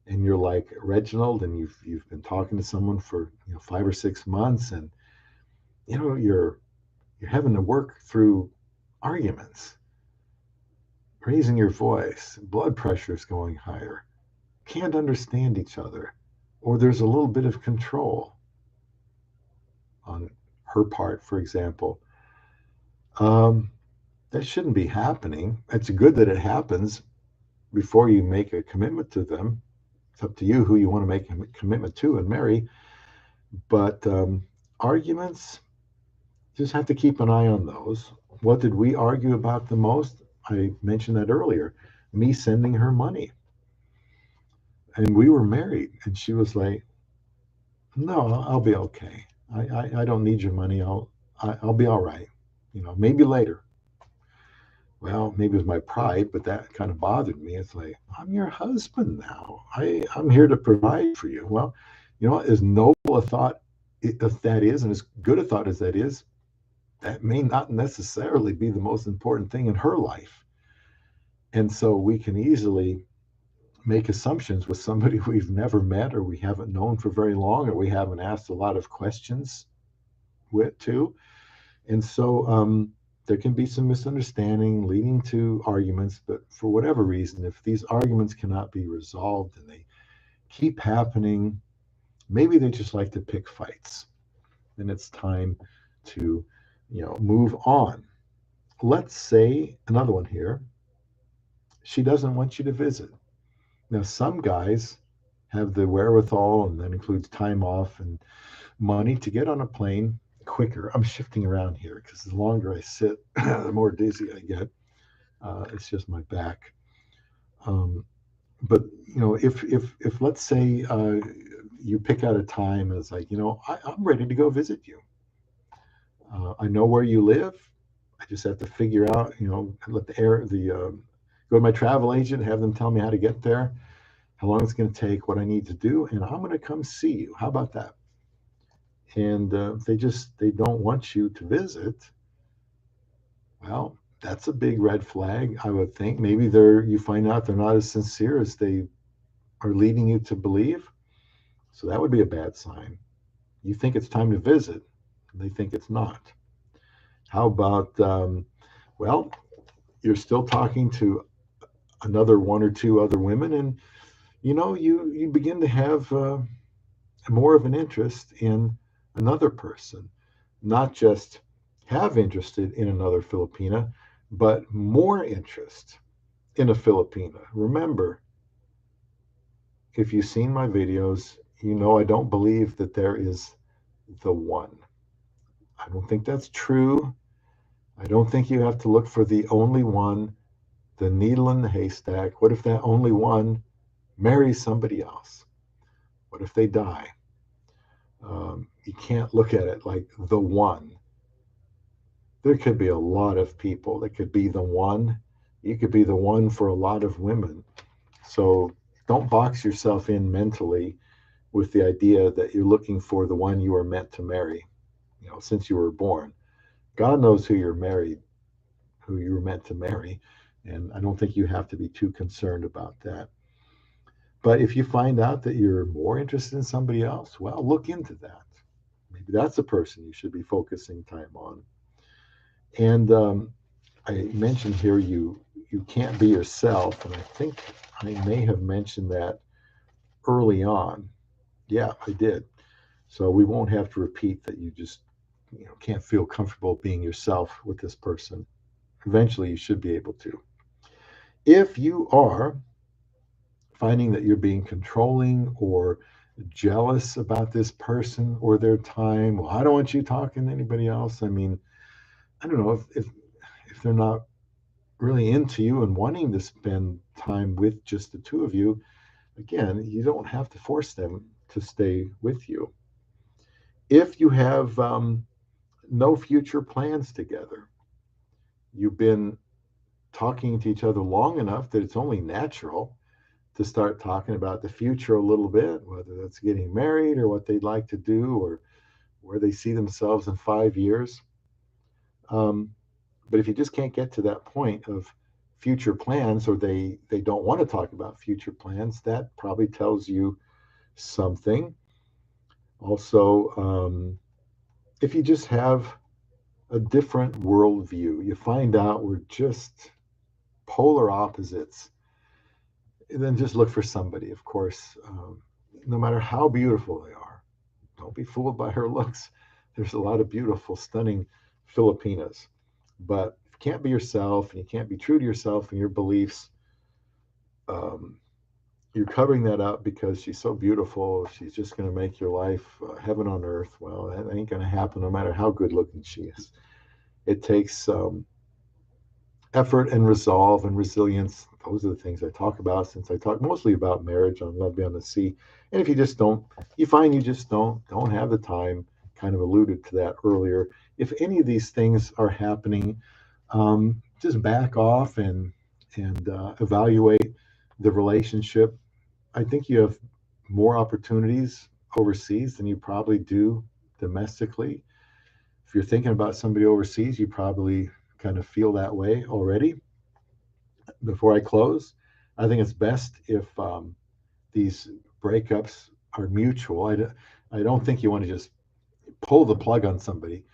and you're like Reginald, and you've been talking to someone for 5 or 6 months, and you're having to work through arguments, raising your voice, blood pressure is going higher, can't understand each other, or there's a little bit of control on her part, for example. Um, that shouldn't be happening. It's good that it happens before you make a commitment to them. It's up to you who you want to make a commitment to and marry. But arguments, just have to keep an eye on those. What did we argue about the most? I mentioned that earlier. Me sending her money. And we were married. And she was like, no, I'll be okay. I don't need your money. I'll be all right. Maybe later. Well, maybe it was my pride, but that kind of bothered me. It's like, I'm your husband now. I'm here to provide for you. Well, as noble a thought as that is, and as good a thought as that is, that may not necessarily be the most important thing in her life. And so we can easily make assumptions with somebody we've never met, or we haven't known for very long, or we haven't asked a lot of questions with too. And so there can be some misunderstanding leading to arguments, but for whatever reason, if these arguments cannot be resolved and they keep happening, maybe they just like to pick fights. And it's time to, move on. Let's say another one here. She doesn't want you to visit. Now, some guys have the wherewithal, and that includes time off and money, to get on a plane quicker. I'm shifting around here because the longer I sit, the more dizzy I get. It's just my back. Um, but if let's say you pick out a time and it's like, I'm ready to go visit you. I know where you live. I just have to figure out, let go to my travel agent, have them tell me how to get there, how long it's going to take, what I need to do, and I'm going to come see you. How about that? And if they don't want you to visit, well, that's a big red flag, I would think. Maybe you find out they're not as sincere as they are leading you to believe. So that would be a bad sign. You think it's time to visit, they think it's not. How about, well, you're still talking to another one or two other women, and you begin to have more of an interest in another person, not just have interested in another Filipina, but more interest in a Filipina. Remember, if you've seen my videos, you know I don't believe that there is the one. I don't think that's true. I don't think you have to look for the only one, the needle in the haystack. What if that only one marries somebody else? What if they die? You can't look at it like the one. There could be a lot of people that could be the one. You could be the one for a lot of women. So don't box yourself in mentally with the idea that you're looking for the one you are meant to marry, since you were born. God knows who you're married, who you were meant to marry. And I don't think you have to be too concerned about that. But if you find out that you're more interested in somebody else, well, look into that. Maybe that's the person you should be focusing time on. And I mentioned here you can't be yourself, and I think I may have mentioned that early on. Yeah, I did. So we won't have to repeat that you just can't feel comfortable being yourself with this person. Eventually, you should be able to. If you are finding that you're being controlling or jealous about this person or their time, well, I don't want you talking to anybody else. I mean, I don't know if they're not really into you and wanting to spend time with just the two of you, again, you don't have to force them to stay with you. If you have no future plans together, you've been talking to each other long enough that it's only natural to start talking about the future a little bit, whether that's getting married or what they'd like to do or where they see themselves in 5 years. Um, but if you just can't get to that point of future plans, or they don't want to talk about future plans, that probably tells you something. Also, if you just have a different worldview, you find out we're just polar opposites, then just look for somebody, of course, no matter how beautiful they are. Don't be fooled by her looks. There's a lot of beautiful, stunning Filipinas. But if you can't be yourself and you can't be true to yourself and your beliefs, um, you're covering that up because she's so beautiful. She's just going to make your life heaven on earth. Well, that ain't going to happen no matter how good looking she is. It takes effort and resolve and resilience. Those are the things I talk about since I talk mostly about marriage on Love Beyond the Sea. And if you just don't, you find you just don't have the time, kind of alluded to that earlier. If any of these things are happening, just back off and evaluate the relationship. I think you have more opportunities overseas than you probably do domestically. If you're thinking about somebody overseas, you probably kind of feel that way already. Before I close, I think it's best if these breakups are mutual. I don't think you want to just pull the plug on somebody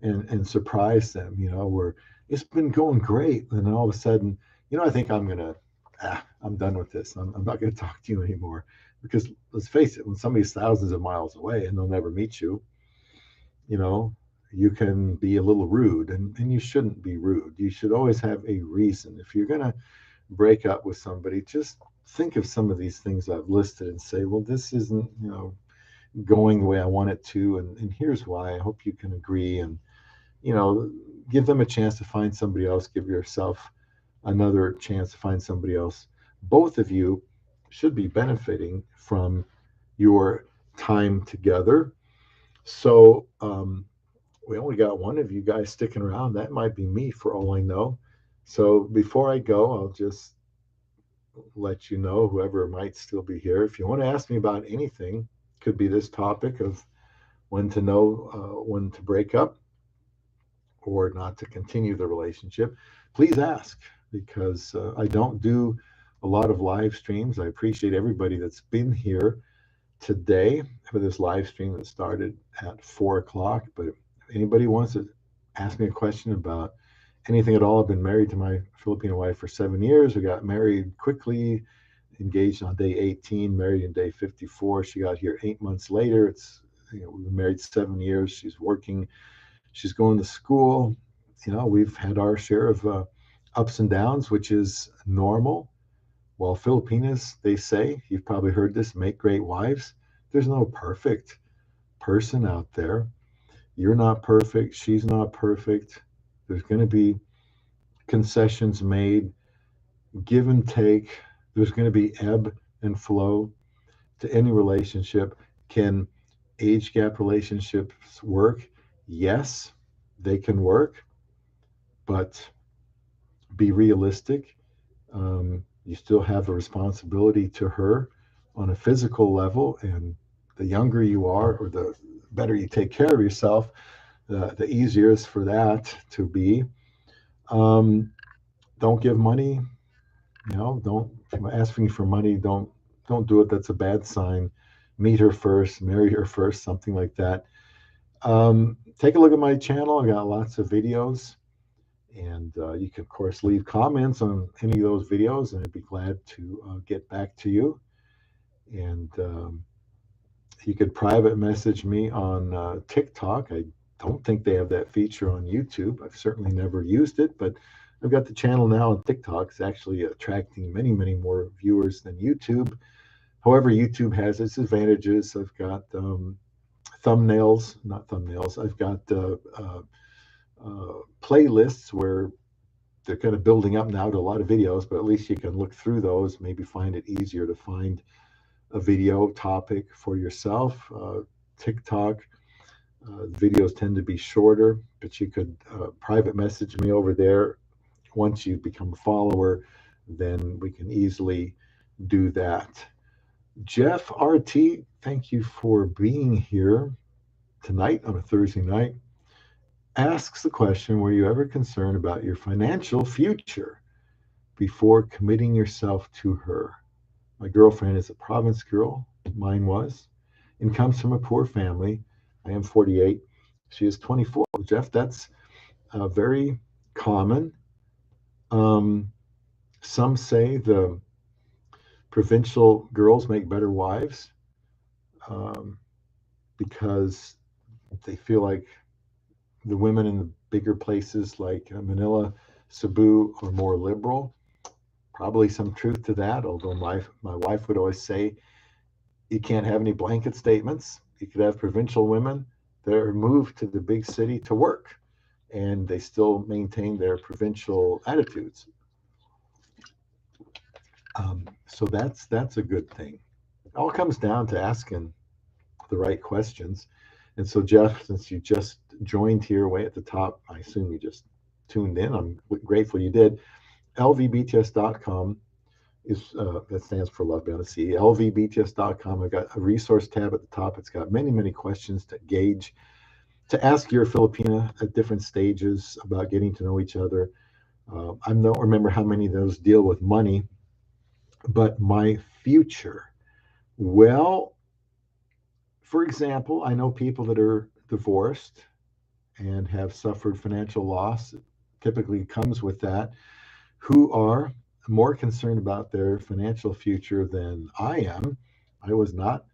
and surprise them, where it's been going great. And then all of a sudden, I think I'm done with this. I'm not going to talk to you anymore. Because let's face it, when somebody's thousands of miles away and they'll never meet you, you know, you can be a little rude, and you shouldn't be rude. You should always have a reason. If you're going to break up with somebody, just think of some of these things I've listed and say, well, this isn't, going the way I want it to. And here's why. I hope you can agree. And, give them a chance to find somebody else. Give yourself another chance to find somebody else. Both of you should be benefiting from your time together. So, we only got one of you guys sticking around. That might be me for all I know. So before I go, I'll just let you know, whoever might still be here, if you want to ask me about anything, could be this topic of when to know when to break up or not to continue the relationship, please ask, because I don't do a lot of live streams. I appreciate everybody that's been here today for this live stream that started at 4 o'clock. But if anybody wants to ask me a question about anything at all, I've been married to my Filipino wife for 7 years. We got married quickly engaged on day 18, married in day 54. She got here 8 months later. We've been married 7 years. She's working. She's going to school. We've had our share of ups and downs, which is normal. Well, Filipinas, they say, you've probably heard this, make great wives. There's no perfect person out there. You're not perfect. She's not perfect. There's going to be concessions made, give and take. There's going to be ebb and flow to any relationship. Can age gap relationships work? Yes, they can work, but be realistic. You still have a responsibility to her on a physical level, and the younger you are, or the better you take care of yourself, the easier it's for that to be. Um, don't give money. Don't asking for money. Don't do it. That's a bad sign. Meet her first, marry her first, something like that. Take a look at my channel. I got lots of videos, and you can of course leave comments on any of those videos, and I'd be glad to get back to you. And you could private message me on TikTok. I don't think they have that feature on YouTube. I've certainly never used it, but I've got the channel now on TikTok. It's actually attracting many, many more viewers than YouTube. However, YouTube has its advantages. I've got thumbnails, not thumbnails. I've got playlists where they're kind of building up now to a lot of videos, but at least you can look through those, maybe find it easier to find a video topic for yourself. TikTok videos tend to be shorter, but you could private message me over there. Once you become a follower, then we can easily do that. Jeff RT, thank you for being here tonight on a Thursday night. Asks the question, were you ever concerned about your financial future before committing yourself to her? My girlfriend is a province girl. Mine was. And comes from a poor family. I am 48. She is 24. Jeff, that's very common. Some say the provincial girls make better wives um, because they feel like the women in the bigger places like Manila, Cebu are more liberal. Probably some truth to that, although my wife would always say you can't have any blanket statements. You could have provincial women that are moved to the big city to work, and they still maintain their provincial attitudes. So that's a good thing. It all comes down to asking the right questions. And so, Jeff, since you just joined here way at the top, I assume you just tuned in. I'm grateful you did. lvbts.com is that stands for Love Beyond the Sea. lvbts.com. I've got a resource tab at the top. It's got many, many questions to gauge, to ask your Filipina at different stages about getting to know each other. I don't remember how many of those deal with money, but my future. Well, for example, I know people that are divorced and have suffered financial loss. It typically comes with that, who are more concerned about their financial future than I am. I was not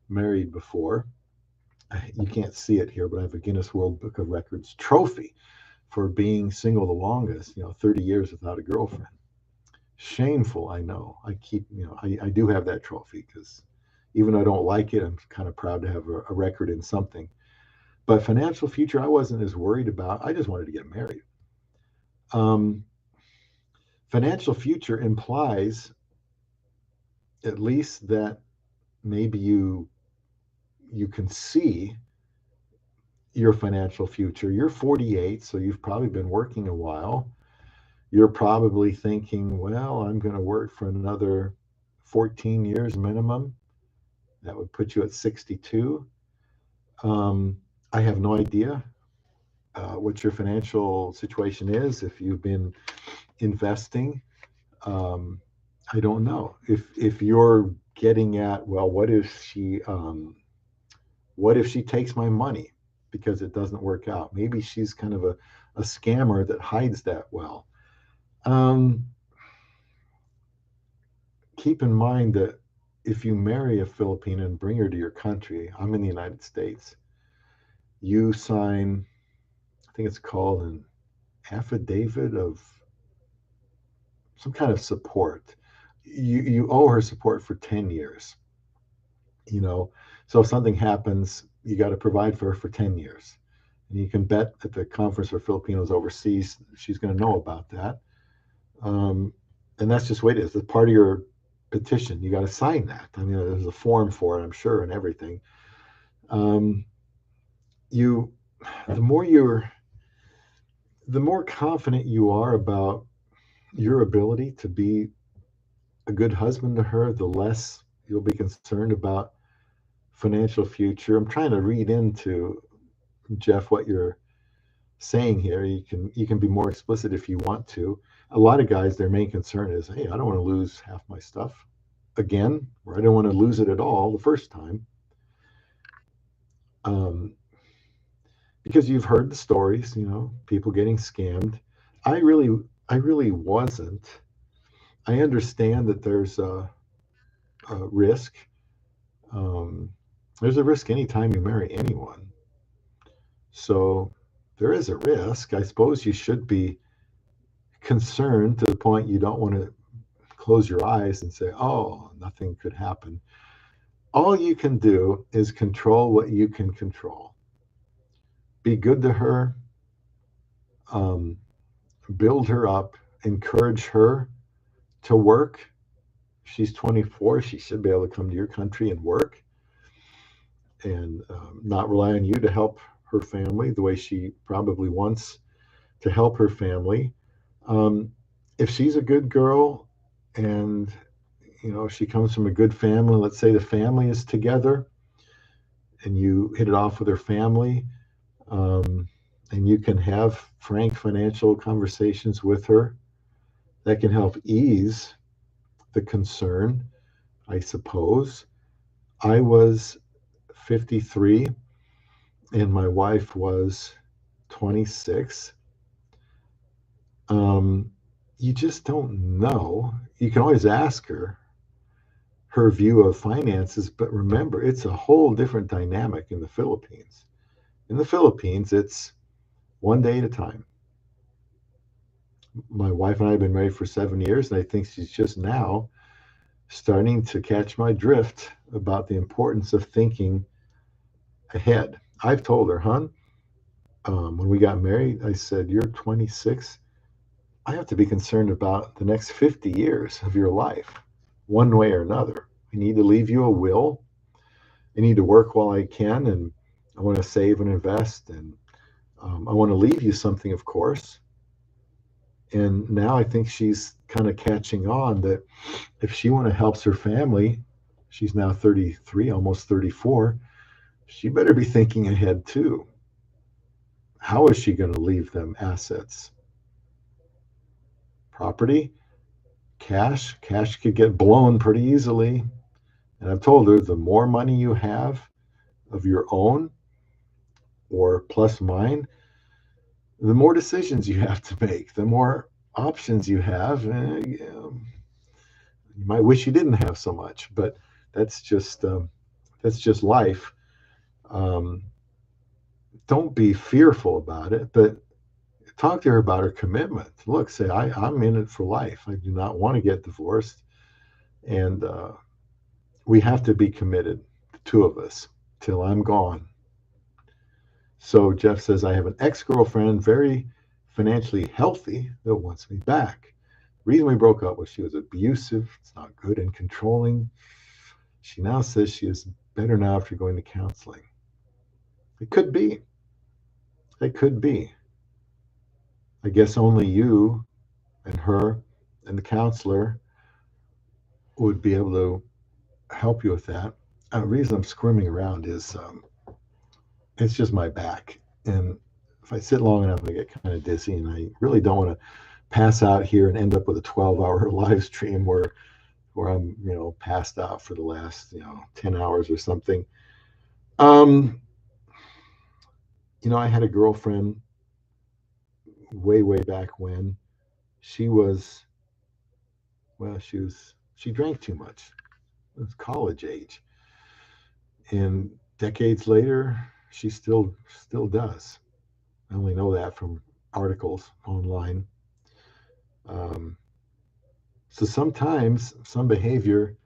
married before. You can't see it here, but I have a Guinness World Book of Records trophy for being single the longest, 30 years without a girlfriend. Shameful, I know. I do have that trophy because even though I don't like it, I'm kind of proud to have a record in something. But financial future, I wasn't as worried about. I just wanted to get married. Financial future implies at least that maybe you can see your financial future. You're 48, so you've probably been working a while. You're probably thinking, well, I'm going to work for another 14 years minimum. That would put you at 62. I have no idea what your financial situation is. If you've been investing, I don't know. If you're getting at, well, what if she takes my money because it doesn't work out? Maybe she's kind of a scammer that hides that well. keep in mind that if you marry a Filipina and bring her to your country, I'm in the United States, you sign, I think it's called an affidavit of some kind of support. You owe her support for 10 years, you know. So if something happens, you got to provide for her for 10 years. And you can bet at the conference for Filipinos overseas, she's going to know about that. Um, and that's just what it is. It's part of your petition. You got to sign that. I mean, there's a form for it, I'm sure, and everything. Um, you, the more you're, the more confident you are about your ability to be a good husband to her, the less you'll be concerned about financial future. I'm trying to read into, Jeff, what you're saying here. You can be more explicit if you want to. A lot of guys, their main concern is, hey, I don't want to lose half my stuff again, or I don't want to lose it at all the first time. Um, because you've heard the stories, people getting scammed. I really, I really wasn't. I understand that there's a risk. Um, there's a risk anytime you marry anyone. So there is a risk. I suppose you should be concerned to the point you don't want to close your eyes and say, oh, nothing could happen. All you can do is control what you can control. Be good to her, um, build her up, encourage her to work. She's 24. She should be able to come to your country and work and not rely on you to help her family the way she probably wants to help her family. Um, if she's a good girl and she comes from a good family, let's say the family is together and you hit it off with her family, um, and you can have frank financial conversations with her, that can help ease the concern, I suppose. I was 53 and my wife was 26. You just don't know. You can always ask her view of finances, but remember, it's a whole different dynamic in the Philippines. In the Philippines, it's one day at a time. My wife and I have been married for 7 years, and I think she's just now starting to catch my drift about the importance of thinking ahead. I've told her, hon, when we got married, I said, you're 26. I have to be concerned about the next 50 years of your life, one way or another. I need to leave you a will. I need to work while I can, and I want to save and invest, and I want to leave you something, of course. And now I think she's kind of catching on that if she want to help her family, she's now 33, almost 34, she better be thinking ahead too. How is she going to leave them assets? Property? Cash? Cash could get blown pretty easily. And I've told her the more money you have of your own or plus mine, the more decisions you have to make, the more options you have. You might wish you didn't have so much, but that's just life. Um, don't be fearful about it, but talk to her about her commitment. Look, say, I'm in it for life. I do not want to get divorced. And we have to be committed, the two of us, till I'm gone. So Jeff says, I have an ex-girlfriend, very financially healthy, that wants me back. The reason we broke up was she was abusive. It's not good and controlling. She now says she is better now after going to counseling. It could be. It could be. I guess only you and her and the counselor would be able to help you with that. The reason I'm squirming around is it's just my back. And if I sit long enough, I get kind of dizzy, and I really don't want to pass out here and end up with a 12-hour live stream where I'm, passed out for the last, 10 hours or something. I had a girlfriend way, way back when. She was She drank too much. It was college age. And decades later, she still does. I only know that from articles online. Um, so sometimes some behavior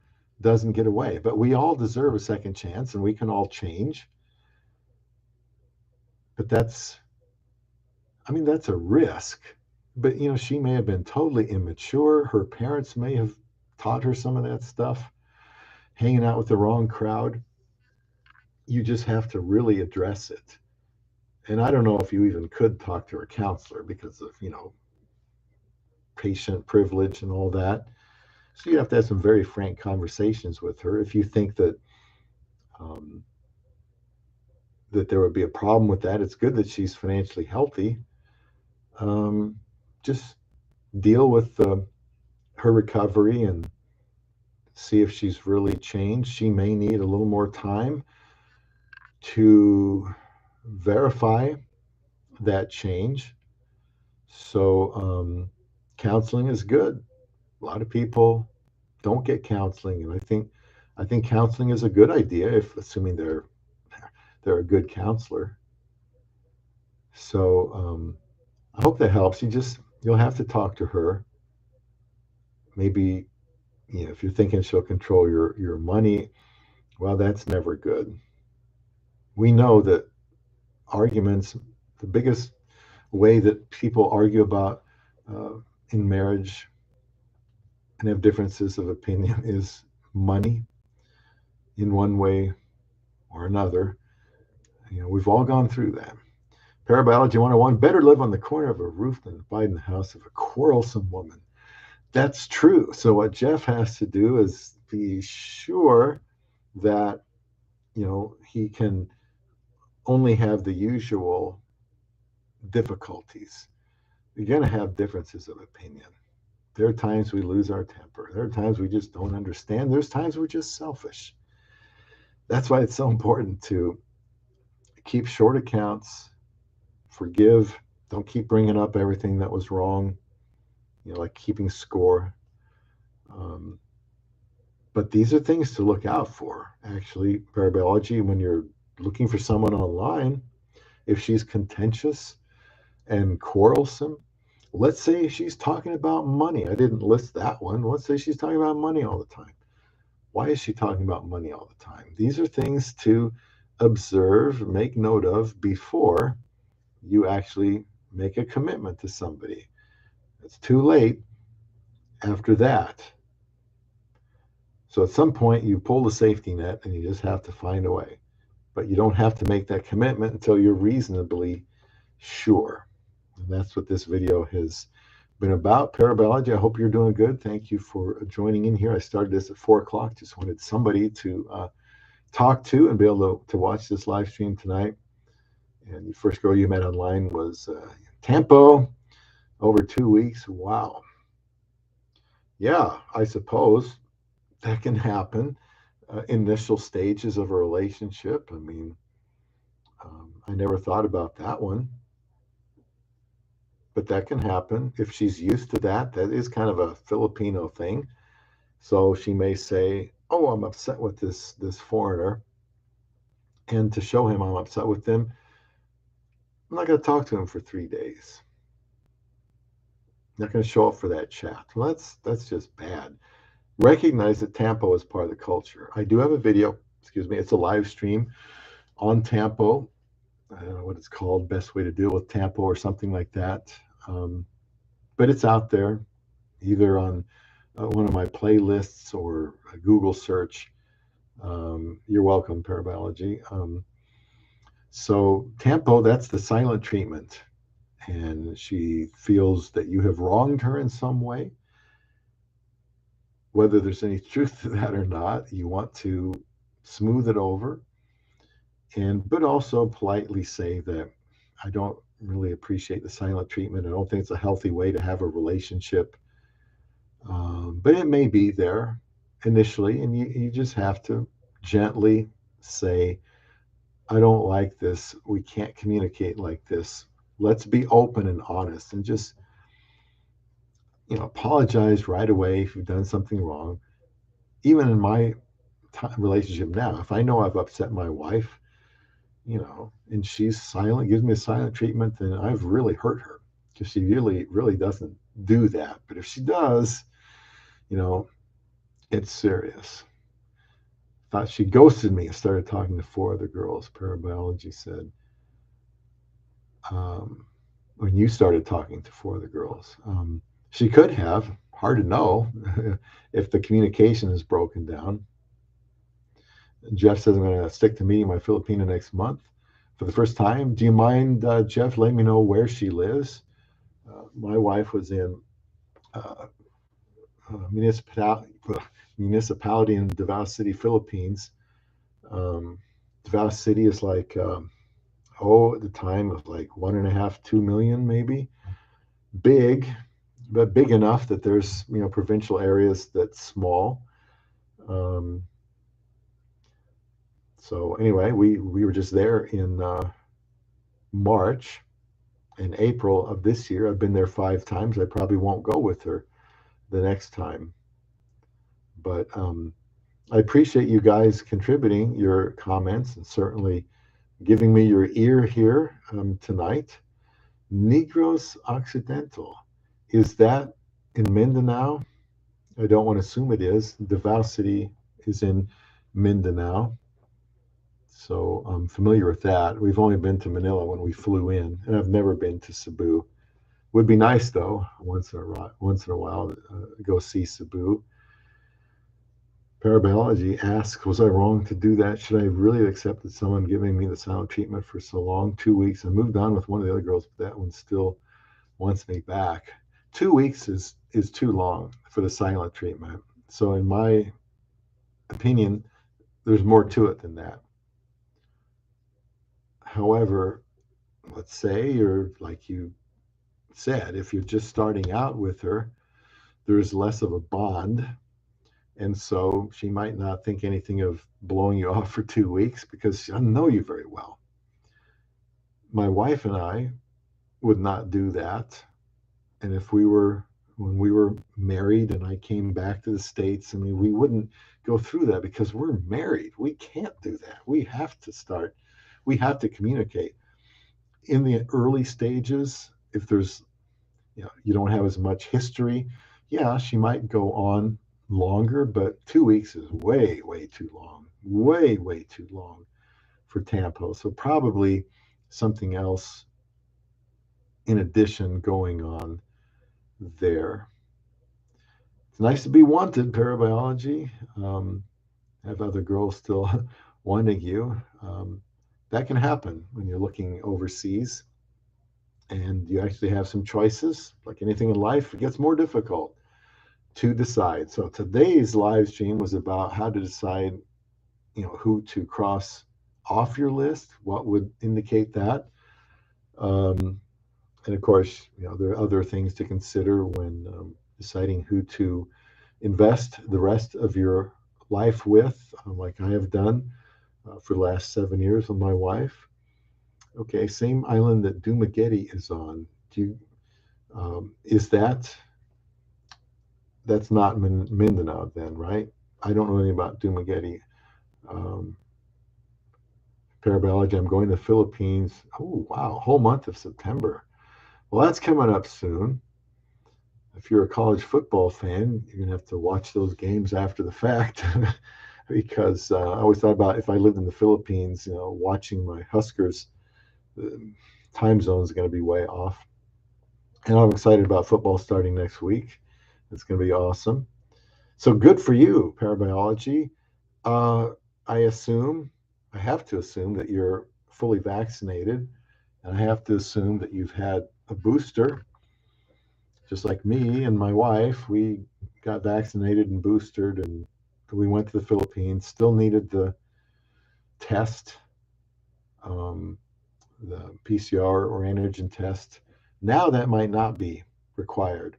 doesn't get away, but we all deserve a second chance and we can all change. But that's a risk. But, she may have been totally immature. Her parents may have taught her some of that stuff, hanging out with the wrong crowd. You just have to really address it. And I don't know if you even could talk to a counselor because of, patient privilege and all that. So you have to have some very frank conversations with her. If you think um, that there would be a problem with that, it's good that she's financially healthy. Just deal with her recovery and see if she's really changed. She may need a little more time to verify that change. So counseling is good. A lot of people don't get counseling, and I think counseling is a good idea if assuming they're a good counselor. So I hope that helps. You'll have to talk to her. Maybe if you're thinking she'll control your money, well, that's never good. We know that arguments, the biggest way that people argue about uh, in marriage and have differences of opinion is money in one way or another. We've all gone through that. Parabiology 101, better live on the corner of a roof than abide in the house of a quarrelsome woman. That's true. So what Jeff has to do is be sure that, he can only have the usual difficulties. You're going to have differences of opinion. There are times we lose our temper. There are times we just don't understand. There's times we're just selfish. That's why it's so important to keep short accounts, forgive, don't keep bringing up everything that was wrong, like keeping score. Um, but these are things to look out for, actually, parabiology, when you're looking for someone online. If she's contentious and quarrelsome, let's say she's talking about money. I didn't list that one. Let's say she's talking about money all the time. Why is she talking about money all the time? These are things to observe, make note of before you actually make a commitment to somebody. It's too late after that. So at some point, you pull the safety net and you just have to find a way. But you don't have to make that commitment until you're reasonably sure. And that's what this video has been about. Parabiology, I hope you're doing good. Thank you for joining in here. I started this at 4 o'clock. Just wanted somebody to talk to and be able to watch this live stream tonight. And the first girl you met online was Tampo, over 2 weeks. Wow. Yeah, I suppose that can happen. Initial stages of a relationship. I mean, I never thought about that one. But that can happen. If she's used to that, that is kind of a Filipino thing. So she may say, "Oh, I'm upset with this foreigner," and to show him I'm upset with them, I'm not going to talk to him for 3 days. I'm not going to show up for that chat. Well, that's just bad. Recognize that Tampo is part of the culture. I do have a video. Excuse me. It's a live stream on Tampo. I don't know what it's called. Best way to deal with Tampo or something like that. But it's out there, either on one of my playlists or a Google search. You're welcome, Parabiology. So Tampo, that's the silent treatment. And she feels that you have wronged her in some way. Whether there's any truth to that or not, you want to smooth it over. But also politely say that I don't really appreciate the silent treatment. I don't think it's a healthy way to have a relationship. But it may be there initially, and you just have to gently say, I don't like this. We can't communicate like this. Let's be open and honest and just, apologize right away if you've done something wrong. even in my relationship now, if I know I've upset my wife, and she's silent, gives me a silent treatment, then I've really hurt her, because she really, really doesn't do that. But if she does, you know, it's serious. Thought she ghosted me and started talking to four other girls, parabiology said. Um, when you started talking to four other girls, she could have. Hard to know if the communication is broken down. Jeff says I'm going to stick to meeting my Filipina next month for the first time. Do you mind, Jeff, letting me know where she lives? My wife was in uh, municipality in Davao City, Philippines. Davao City is like, at the time of like 1.5, 2 million, maybe. Big, but big enough that there's, provincial areas that's small. Um, so anyway, we were just there in March and April of this year. I've been there 5 times. I probably won't go with her the next time. But I appreciate you guys contributing your comments and certainly giving me your ear here tonight. Negros Occidental, is that in Mindanao? I don't want to assume it is. Davao City is in Mindanao. So I'm familiar with that. We've only been to Manila when we flew in, and I've never been to Cebu. Would be nice though, once in a while, go see Cebu. Parabiology asks, was I wrong to do that? Should I have really accepted someone giving me the silent treatment for so long? 2 weeks. I moved on with one of the other girls, but that one still wants me back. 2 weeks is too long for the silent treatment. So in my opinion, there's more to it than that. However, let's say you're, like you said, if you're just starting out with her, there's less of a bond. And so she might not think anything of blowing you off for 2 weeks because she doesn't know you very well. My wife and I would not do that. And when we were married and I came back to the States, I mean, we wouldn't go through that because we're married. We can't do that. We have to communicate. In the early stages, if there's, you don't have as much history, yeah, she might go on longer, but 2 weeks is way, way too long. Way, way too long for Tampo. So probably something else in addition going on there. It's nice to be wanted, parabiology. Have other girls still wanting you. That can happen when you're looking overseas and you actually have some choices. Like anything in life, it gets more difficult to decide. So today's live stream was about how to decide, who to cross off your list, what would indicate that. And of course, there are other things to consider when deciding who to invest the rest of your life with, like I have done for the last 7 years with my wife. Okay, same island that Dumaguete is on. Is that's not Mindanao then, right? I don't know anything about Dumaguete. Um, Parabiology, I'm going to the Philippines. Oh, wow, whole month of September. Well, that's coming up soon. If you're a college football fan, you're going to have to watch those games after the fact because I always thought about if I lived in the Philippines, watching my Huskers, the time zone is going to be way off. And I'm excited about football starting next week. It's going to be awesome. So good for you, parabiology. I have to assume that you're fully vaccinated, and I have to assume that you've had a booster. Just like me and my wife, we got vaccinated and boosted, and we went to the Philippines. Still needed the test, the PCR or antigen test. Now that might not be required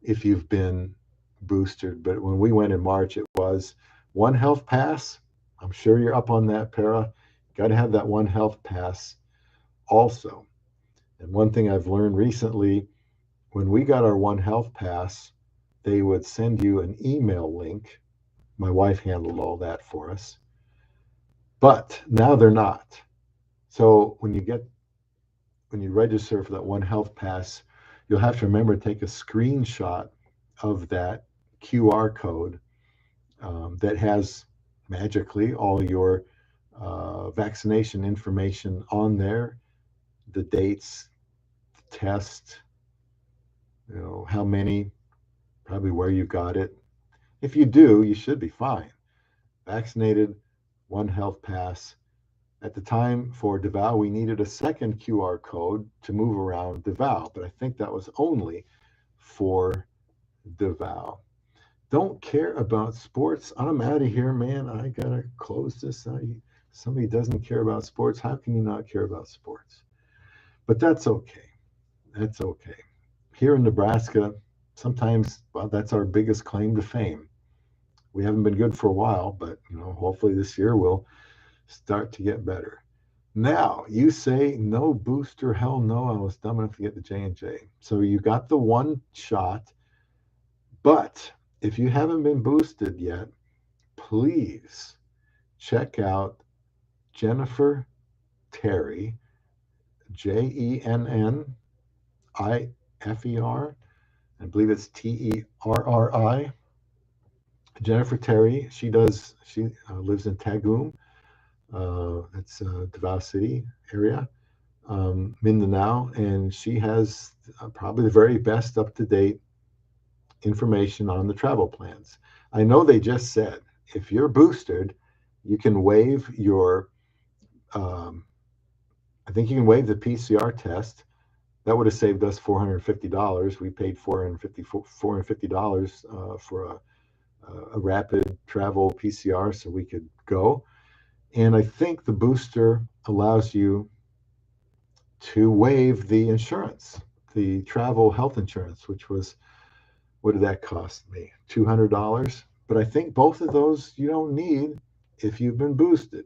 if you've been boosted. But when we went in March, it was One Health Pass. I'm sure you're up on that, Para. Got to have that One Health Pass also. And one thing I've learned recently, when we got our One Health Pass, they would send you an email link. My wife handled all that for us. But now they're not. So when you register for that One Health Pass, you'll have to remember to take a screenshot of that QR code that has magically all your vaccination information on there, the dates, the test, how many, probably where you got it. If you do, you should be fine. Vaccinated, One Health Pass. At the time for Davao, we needed a second QR code to move around Davao, but I think that was only for Davao. Don't care about sports. I'm out of here, man. I gotta close this. Somebody doesn't care about sports. How can you not care about sports? But that's okay. That's okay. Here in Nebraska, sometimes, well, that's our biggest claim to fame. We haven't been good for a while, but hopefully this year we'll start to get better. Now you say no booster, hell no. I was dumb enough to get the J&J. So you got the one shot, but if you haven't been boosted yet, please check out Jennifer Terry, JENNIFER. I believe it's TERRI. Jennifer Terry. She lives in Tagum. It's Davao City area, Mindanao, and she has probably the very best up-to-date information on the travel plans. I know they just said if you're boosted, you can waive your, I think you can waive the PCR test. That would have saved us $450. We paid $450 for a rapid travel PCR so we could go. And I think the booster allows you to waive the insurance, the travel health insurance, which was, what did that cost me? $200. But I think both of those you don't need if you've been boosted.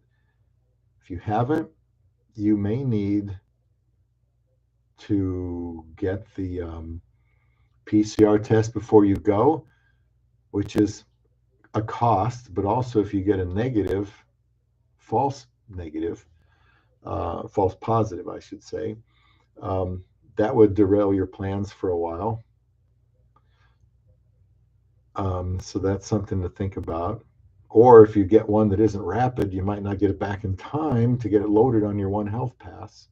If you haven't, you may need to get the PCR test before you go, which is a cost, but also if you get a negative, false negative, false positive, I should say, that would derail your plans for a while. So that's something to think about. Or if you get one that isn't rapid, you might not get it back in time to get it loaded on your One Health Pass.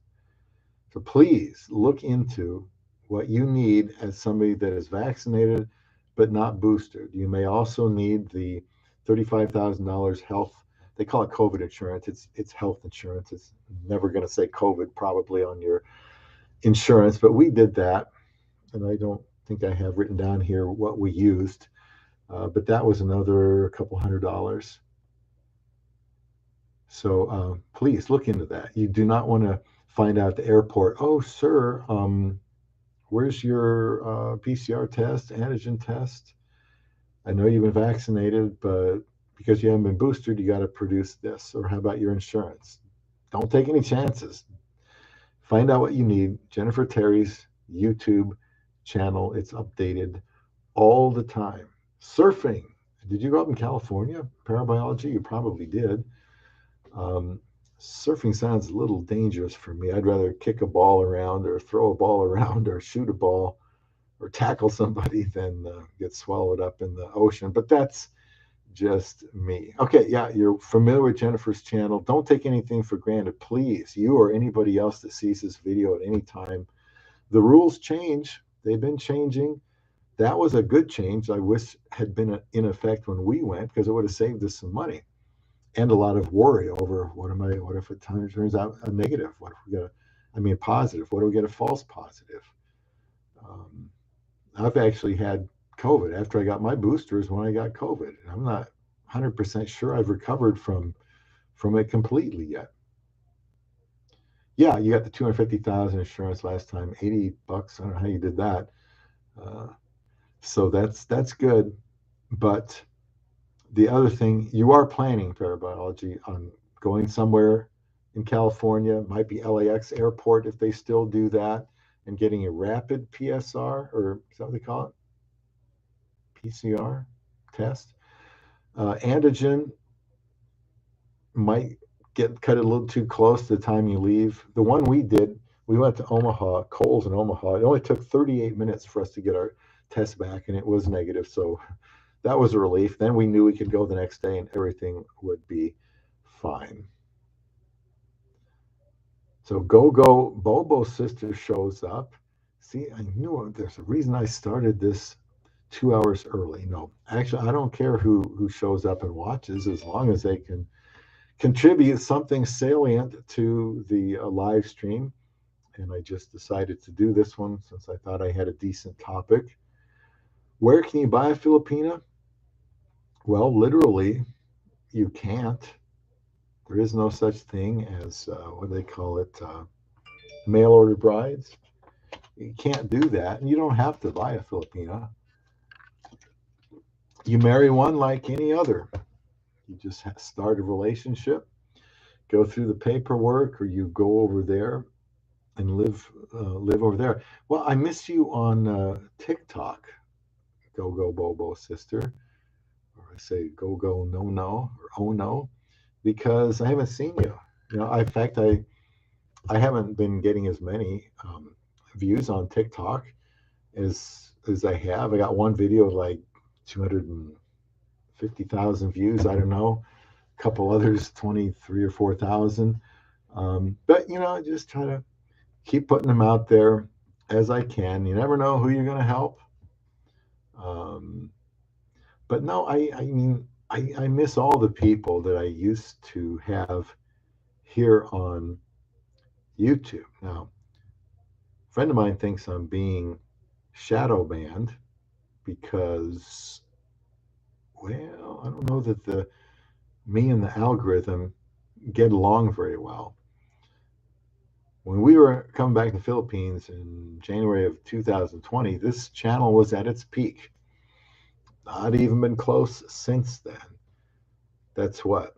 So please look into what you need as somebody that is vaccinated but not boosted. You may also need the $35,000 health. They call it COVID insurance. It's health insurance. It's never going to say COVID probably on your insurance, but we did that, and I don't think I have written down here what we used, but that was another couple $100. So please look into that. You do not want to find out at the airport, oh, sir, where's your PCR test, antigen test? I know you've been vaccinated, but because you haven't been boosted, you got to produce this. Or how about your insurance? Don't take any chances. Find out what you need. Jennifer Terry's YouTube channel, it's updated all the time. Surfing. Did you grow up in California? Parabiology? You probably did. Surfing sounds a little dangerous for me. I'd rather kick a ball around or throw a ball around or shoot a ball or tackle somebody than get swallowed up in the ocean. But that's just me. Okay, yeah, you're familiar with Jennifer's channel. Don't take anything for granted, please. You or anybody else that sees this video at any time. The rules change. They've been changing. That was a good change. I wish had been in effect when we went, because it would have saved us some money and a lot of worry over what if it turns out a negative? What if we get a positive? What if we get a false positive? I've actually had COVID after I got my boosters when I got COVID. I'm not 100% sure I've recovered from it completely yet. Yeah, you got the $250,000 insurance last time, $80. I don't know how you did that. So that's good. But the other thing, you are planning parabiology on going somewhere in California, might be LAX airport if they still do that, and getting a rapid PSR, or is that what they call it? PCR test. Antigen might get cut a little too close to the time you leave. The one we did, we went to Omaha, Coles in Omaha. It only took 38 minutes for us to get our test back, and it was negative. So that was a relief. Then we knew we could go the next day and everything would be fine. So Go Bobo's sister shows up. See, I knew there's a reason I started this 2 hours early. No, actually, I don't care who shows up and watches as long as they can contribute something salient to the live stream. And I just decided to do this one since I thought I had a decent topic. Where can you buy a Filipina? Well, literally, you can't. There is no such thing as, what do they call it, mail order brides. You can't do that. And you don't have to buy a Filipina. You marry one like any other. You just start a relationship, go through the paperwork, or you go over there and live over there. Well, I miss you on TikTok, Go Bobo sister, or I say Go No or Oh No, because I haven't seen you. In fact, I haven't been getting as many views on TikTok as I have. I got one video with like 250,000 views. I don't know. A couple others, 23 or 4,000. But just try to keep putting them out there as I can. You never know who you're going to help. But no, I mean, I miss all the people that I used to have here on YouTube. Now, a friend of mine thinks I'm being shadow banned because, well, I don't know that me and the algorithm get along very well. When we were coming back to the Philippines in January of 2020, this channel was at its peak. Not even been close since then. That's what,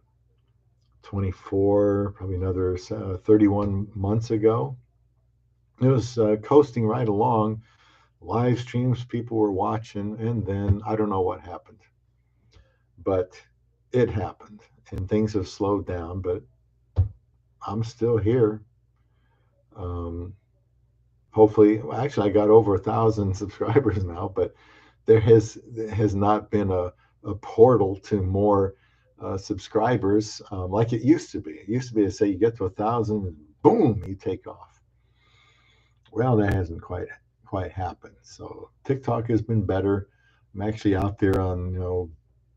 24, probably another 31 months ago. It was coasting right along. Live streams, people were watching, and then I don't know what happened. But it happened, and things have slowed down, but I'm still here. Hopefully, actually, I got over 1,000 subscribers now, but there has not been a portal to more subscribers like it used to be. It used to be to say you get to 1,000 and boom, you take off. Well, that hasn't quite happened. So TikTok has been better. I'm actually out there on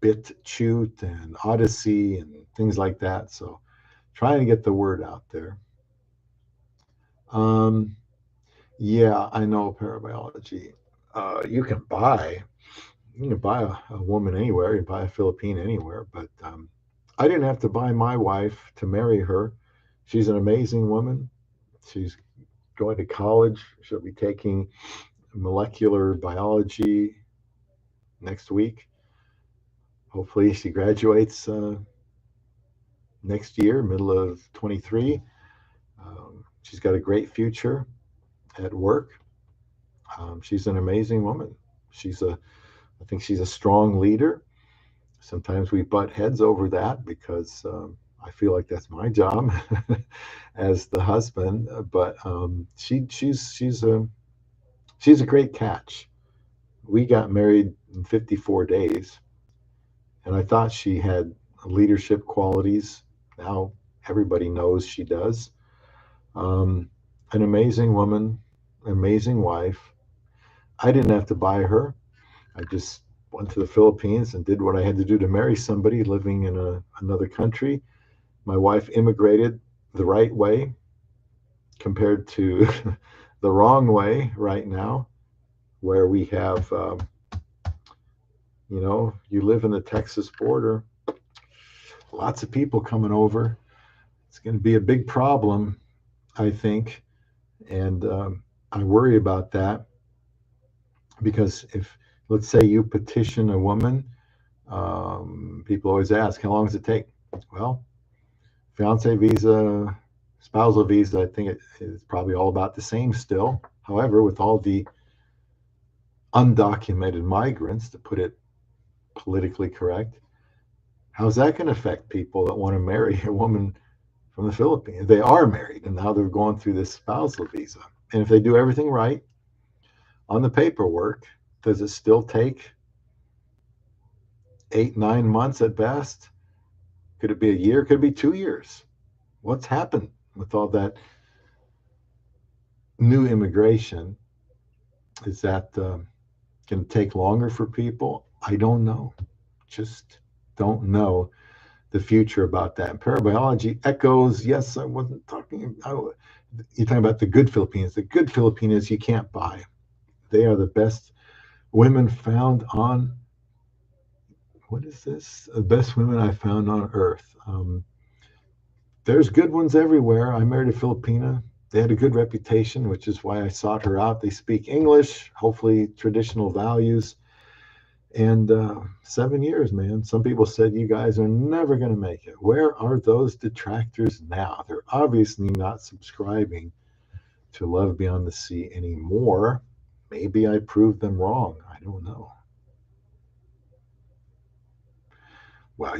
BitChute and Odyssey and things like that. So trying to get the word out there. Yeah, I know parabiology. You can buy a woman anywhere. You can buy a Filipina anywhere. But I didn't have to buy my wife to marry her. She's an amazing woman. She's going to college. She'll be taking molecular biology next week. Hopefully she graduates next year, middle of 23. She's got a great future at work. She's an amazing woman. I think she's a strong leader. Sometimes we butt heads over that because I feel like that's my job as the husband. But she's a great catch. We got married in 54 days, and I thought she had leadership qualities. Now everybody knows she does. An amazing woman, amazing wife. I didn't have to buy her. I just went to the Philippines and did what I had to do to marry somebody living in another country. My wife immigrated the right way compared to the wrong way right now, where we have, you live in the Texas border, lots of people coming over. It's going to be a big problem, I think. And I worry about that because if, let's say you petition a woman, people always ask, how long does it take? Well, fiance visa, spousal visa, I think it's probably all about the same still. However, with all the undocumented migrants, to put it politically correct. How's that going to affect people that want to marry a woman from the Philippines? They are married and now they're going through this spousal visa. And if they do everything right on the paperwork, does it still take 8, 9 months at best? Could it be a year? Could it be 2 years? What's happened with all that new immigration? Is that going to take longer for people? I don't know. Just don't know the future about that. And parabiology echoes, yes, I wasn't talking, you're talking about the good Filipinas. The good Filipinas you can't buy. They are the best women found on, what is this? The best women I found on earth. There's good ones everywhere. I married a Filipina. They had a good reputation, which is why I sought her out. They speak English, hopefully traditional values. And 7 years, man. Some people said you guys are never going to make it. Where are those detractors now? They're obviously not subscribing to Love Beyond the Sea anymore. Maybe I proved them wrong. I don't know. Well,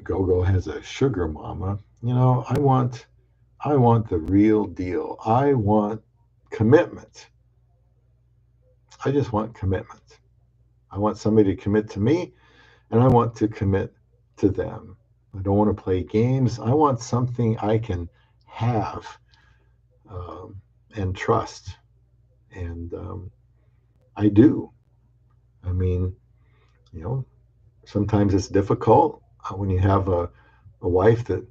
Gogo has a sugar mama. I want the real deal. I want commitment. I just want commitment. I want somebody to commit to me, and I want to commit to them. I don't want to play games. I want something I can have and trust. And I do. I mean, sometimes it's difficult when you have a wife that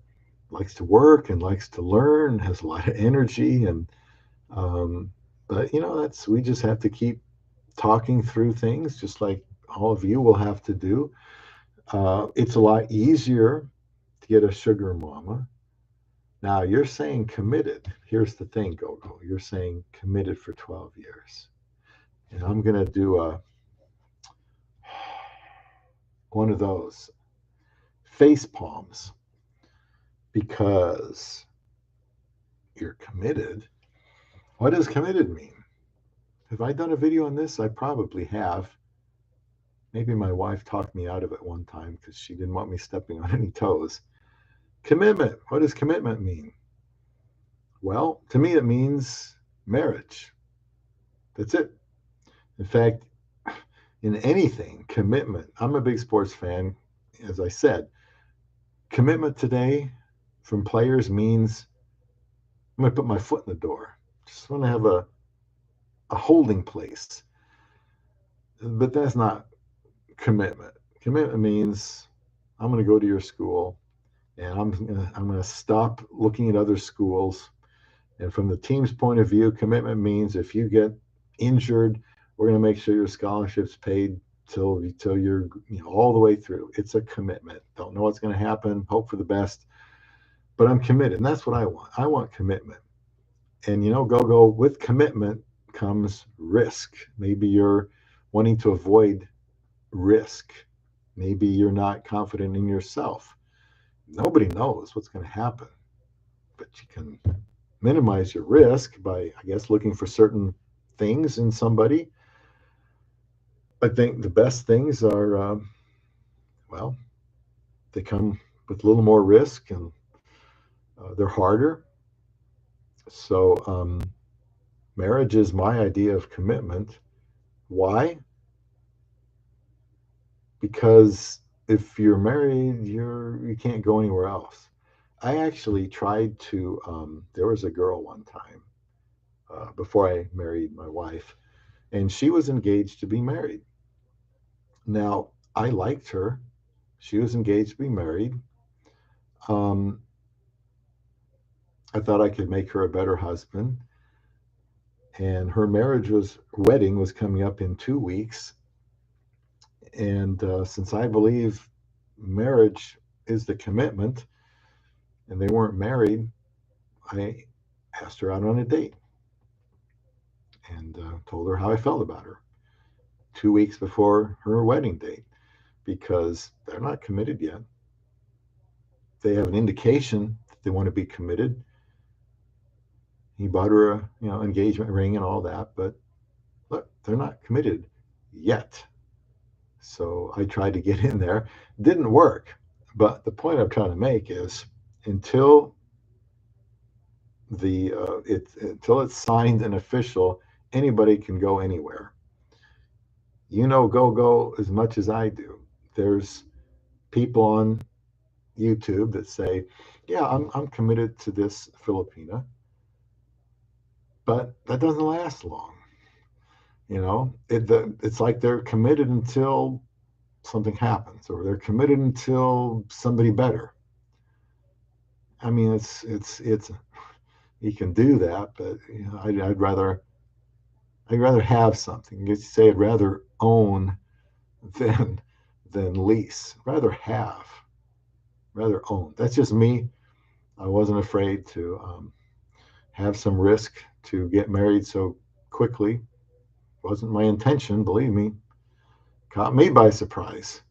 likes to work and likes to learn, has a lot of energy, and but we just have to keep talking through things, just like all of you will have to do. It's a lot easier to get a sugar mama. Now you're saying committed. Here's the thing, Gogo. You're saying committed for 12 years. And I'm going to do one of those face palms because you're committed. What does committed mean? Have I done a video on this? I probably have. Maybe my wife talked me out of it one time because she didn't want me stepping on any toes. Commitment. What does commitment mean? Well, to me, it means marriage. That's it. In fact, in anything, commitment. I'm a big sports fan, as I said. Commitment today from players means I'm going to put my foot in the door. Just want to have a holding place. But that's not commitment. Commitment means I'm going to go to your school and I'm going to stop looking at other schools. And from the team's point of view, commitment means if you get injured, we're going to make sure your scholarship's paid till you're all the way through. It's a commitment. Don't know what's going to happen. Hope for the best, but I'm committed, and that's what I want. I want commitment. And go with commitment comes risk. Maybe you're wanting to avoid risk. Maybe you're not confident in yourself. Nobody knows what's going to happen, but you can minimize your risk by, I guess, looking for certain things in somebody. I think the best things are, they come with a little more risk and they're harder. So marriage is my idea of commitment. Why? Because if you're married, you can't go anywhere else. I actually tried to, there was a girl one time before I married my wife, and she was engaged to be married. Now, I liked her. She was engaged to be married. I thought I could make her a better husband. And her wedding was coming up in 2 weeks. And since I believe marriage is the commitment, and they weren't married, I asked her out on a date and told her how I felt about her 2 weeks before her wedding date, because they're not committed yet. They have an indication that they want to be committed. He bought her a engagement ring and all that, but look, they're not committed. yet. So I tried to get in there. Didn't work. But the point I'm trying to make is until until it's signed and official, anybody can go anywhere. Go as much as I do. There's people on YouTube that say, "Yeah, I'm committed to this Filipina," but that doesn't last long. It's like they're committed until something happens, or they're committed until somebody better. I mean, it's you can do that, but I'd rather have something. You say I'd rather own than lease. Rather own. That's just me. I wasn't afraid to have some risk to get married so quickly. Wasn't my intention, believe me. Caught me by surprise.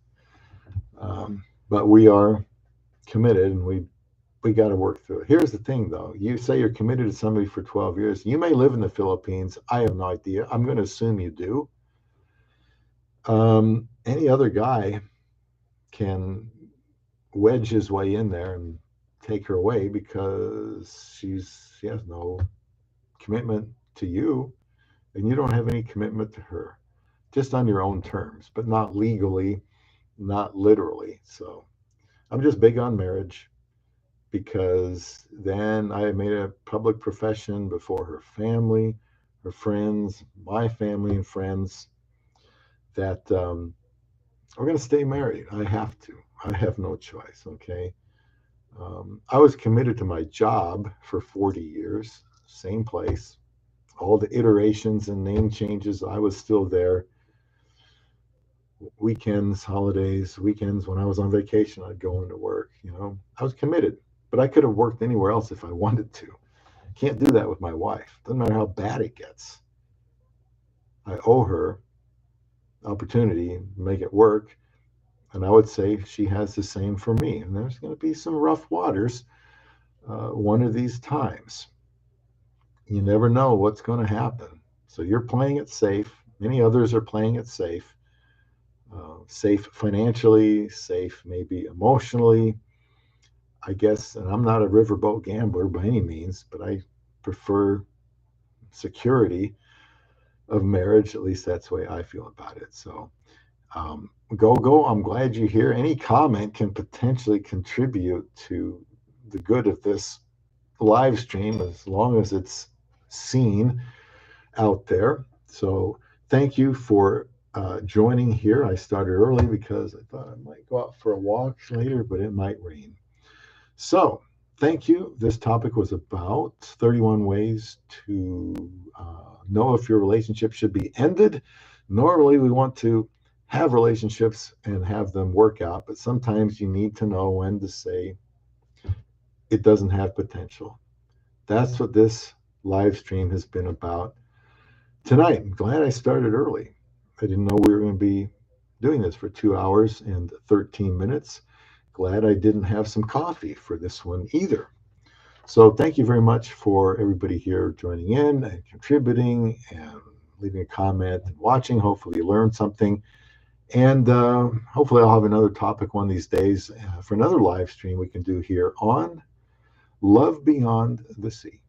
But we are committed, and we got to work through it. Here's the thing, though. You say you're committed to somebody for 12 years. You may live in the Philippines. I have no idea. I'm going to assume you do. Any other guy can wedge his way in there and take her away because she has no commitment to you, and you don't have any commitment to her, just on your own terms, but not legally, not literally. So I'm just big on marriage, because then I made a public profession before her family, her friends, my family and friends, that we're going to stay married. I have to. I have no choice. Okay. I was committed to my job for 40 years, same place, all the iterations and name changes. I was still there. Weekends, holidays, weekends, when I was on vacation, I'd go into work. I was committed, but I could have worked anywhere else if I wanted to. Can't do that with my wife. Doesn't matter how bad it gets. I owe her opportunity to make it work. And I would say she has the same for me. And there's going to be some rough waters one of these times. You never know what's going to happen. So you're playing it safe. Many others are playing it safe. Safe financially, safe maybe emotionally, I guess. And I'm not a riverboat gambler by any means, but I prefer security of marriage. At least that's the way I feel about it. So go. I'm glad you're here. Any comment can potentially contribute to the good of this live stream, as long as it's seen out there. So thank you for joining here. I started early because I thought I might go out for a walk later, but it might rain. So thank you. This topic was about 31 ways to know if your relationship should be ended. Normally, we want to have relationships and have them work out, but sometimes you need to know when to say it doesn't have potential. That's what this live stream has been about tonight. I'm glad I started early. I didn't know we were going to be doing this for 2 hours and 13 minutes. Glad I didn't have some coffee for this one either. So thank you very much for everybody here joining in and contributing and leaving a comment and watching. Hopefully you learned something. And hopefully I'll have another topic one of these days for another live stream we can do here on Love Beyond the Sea.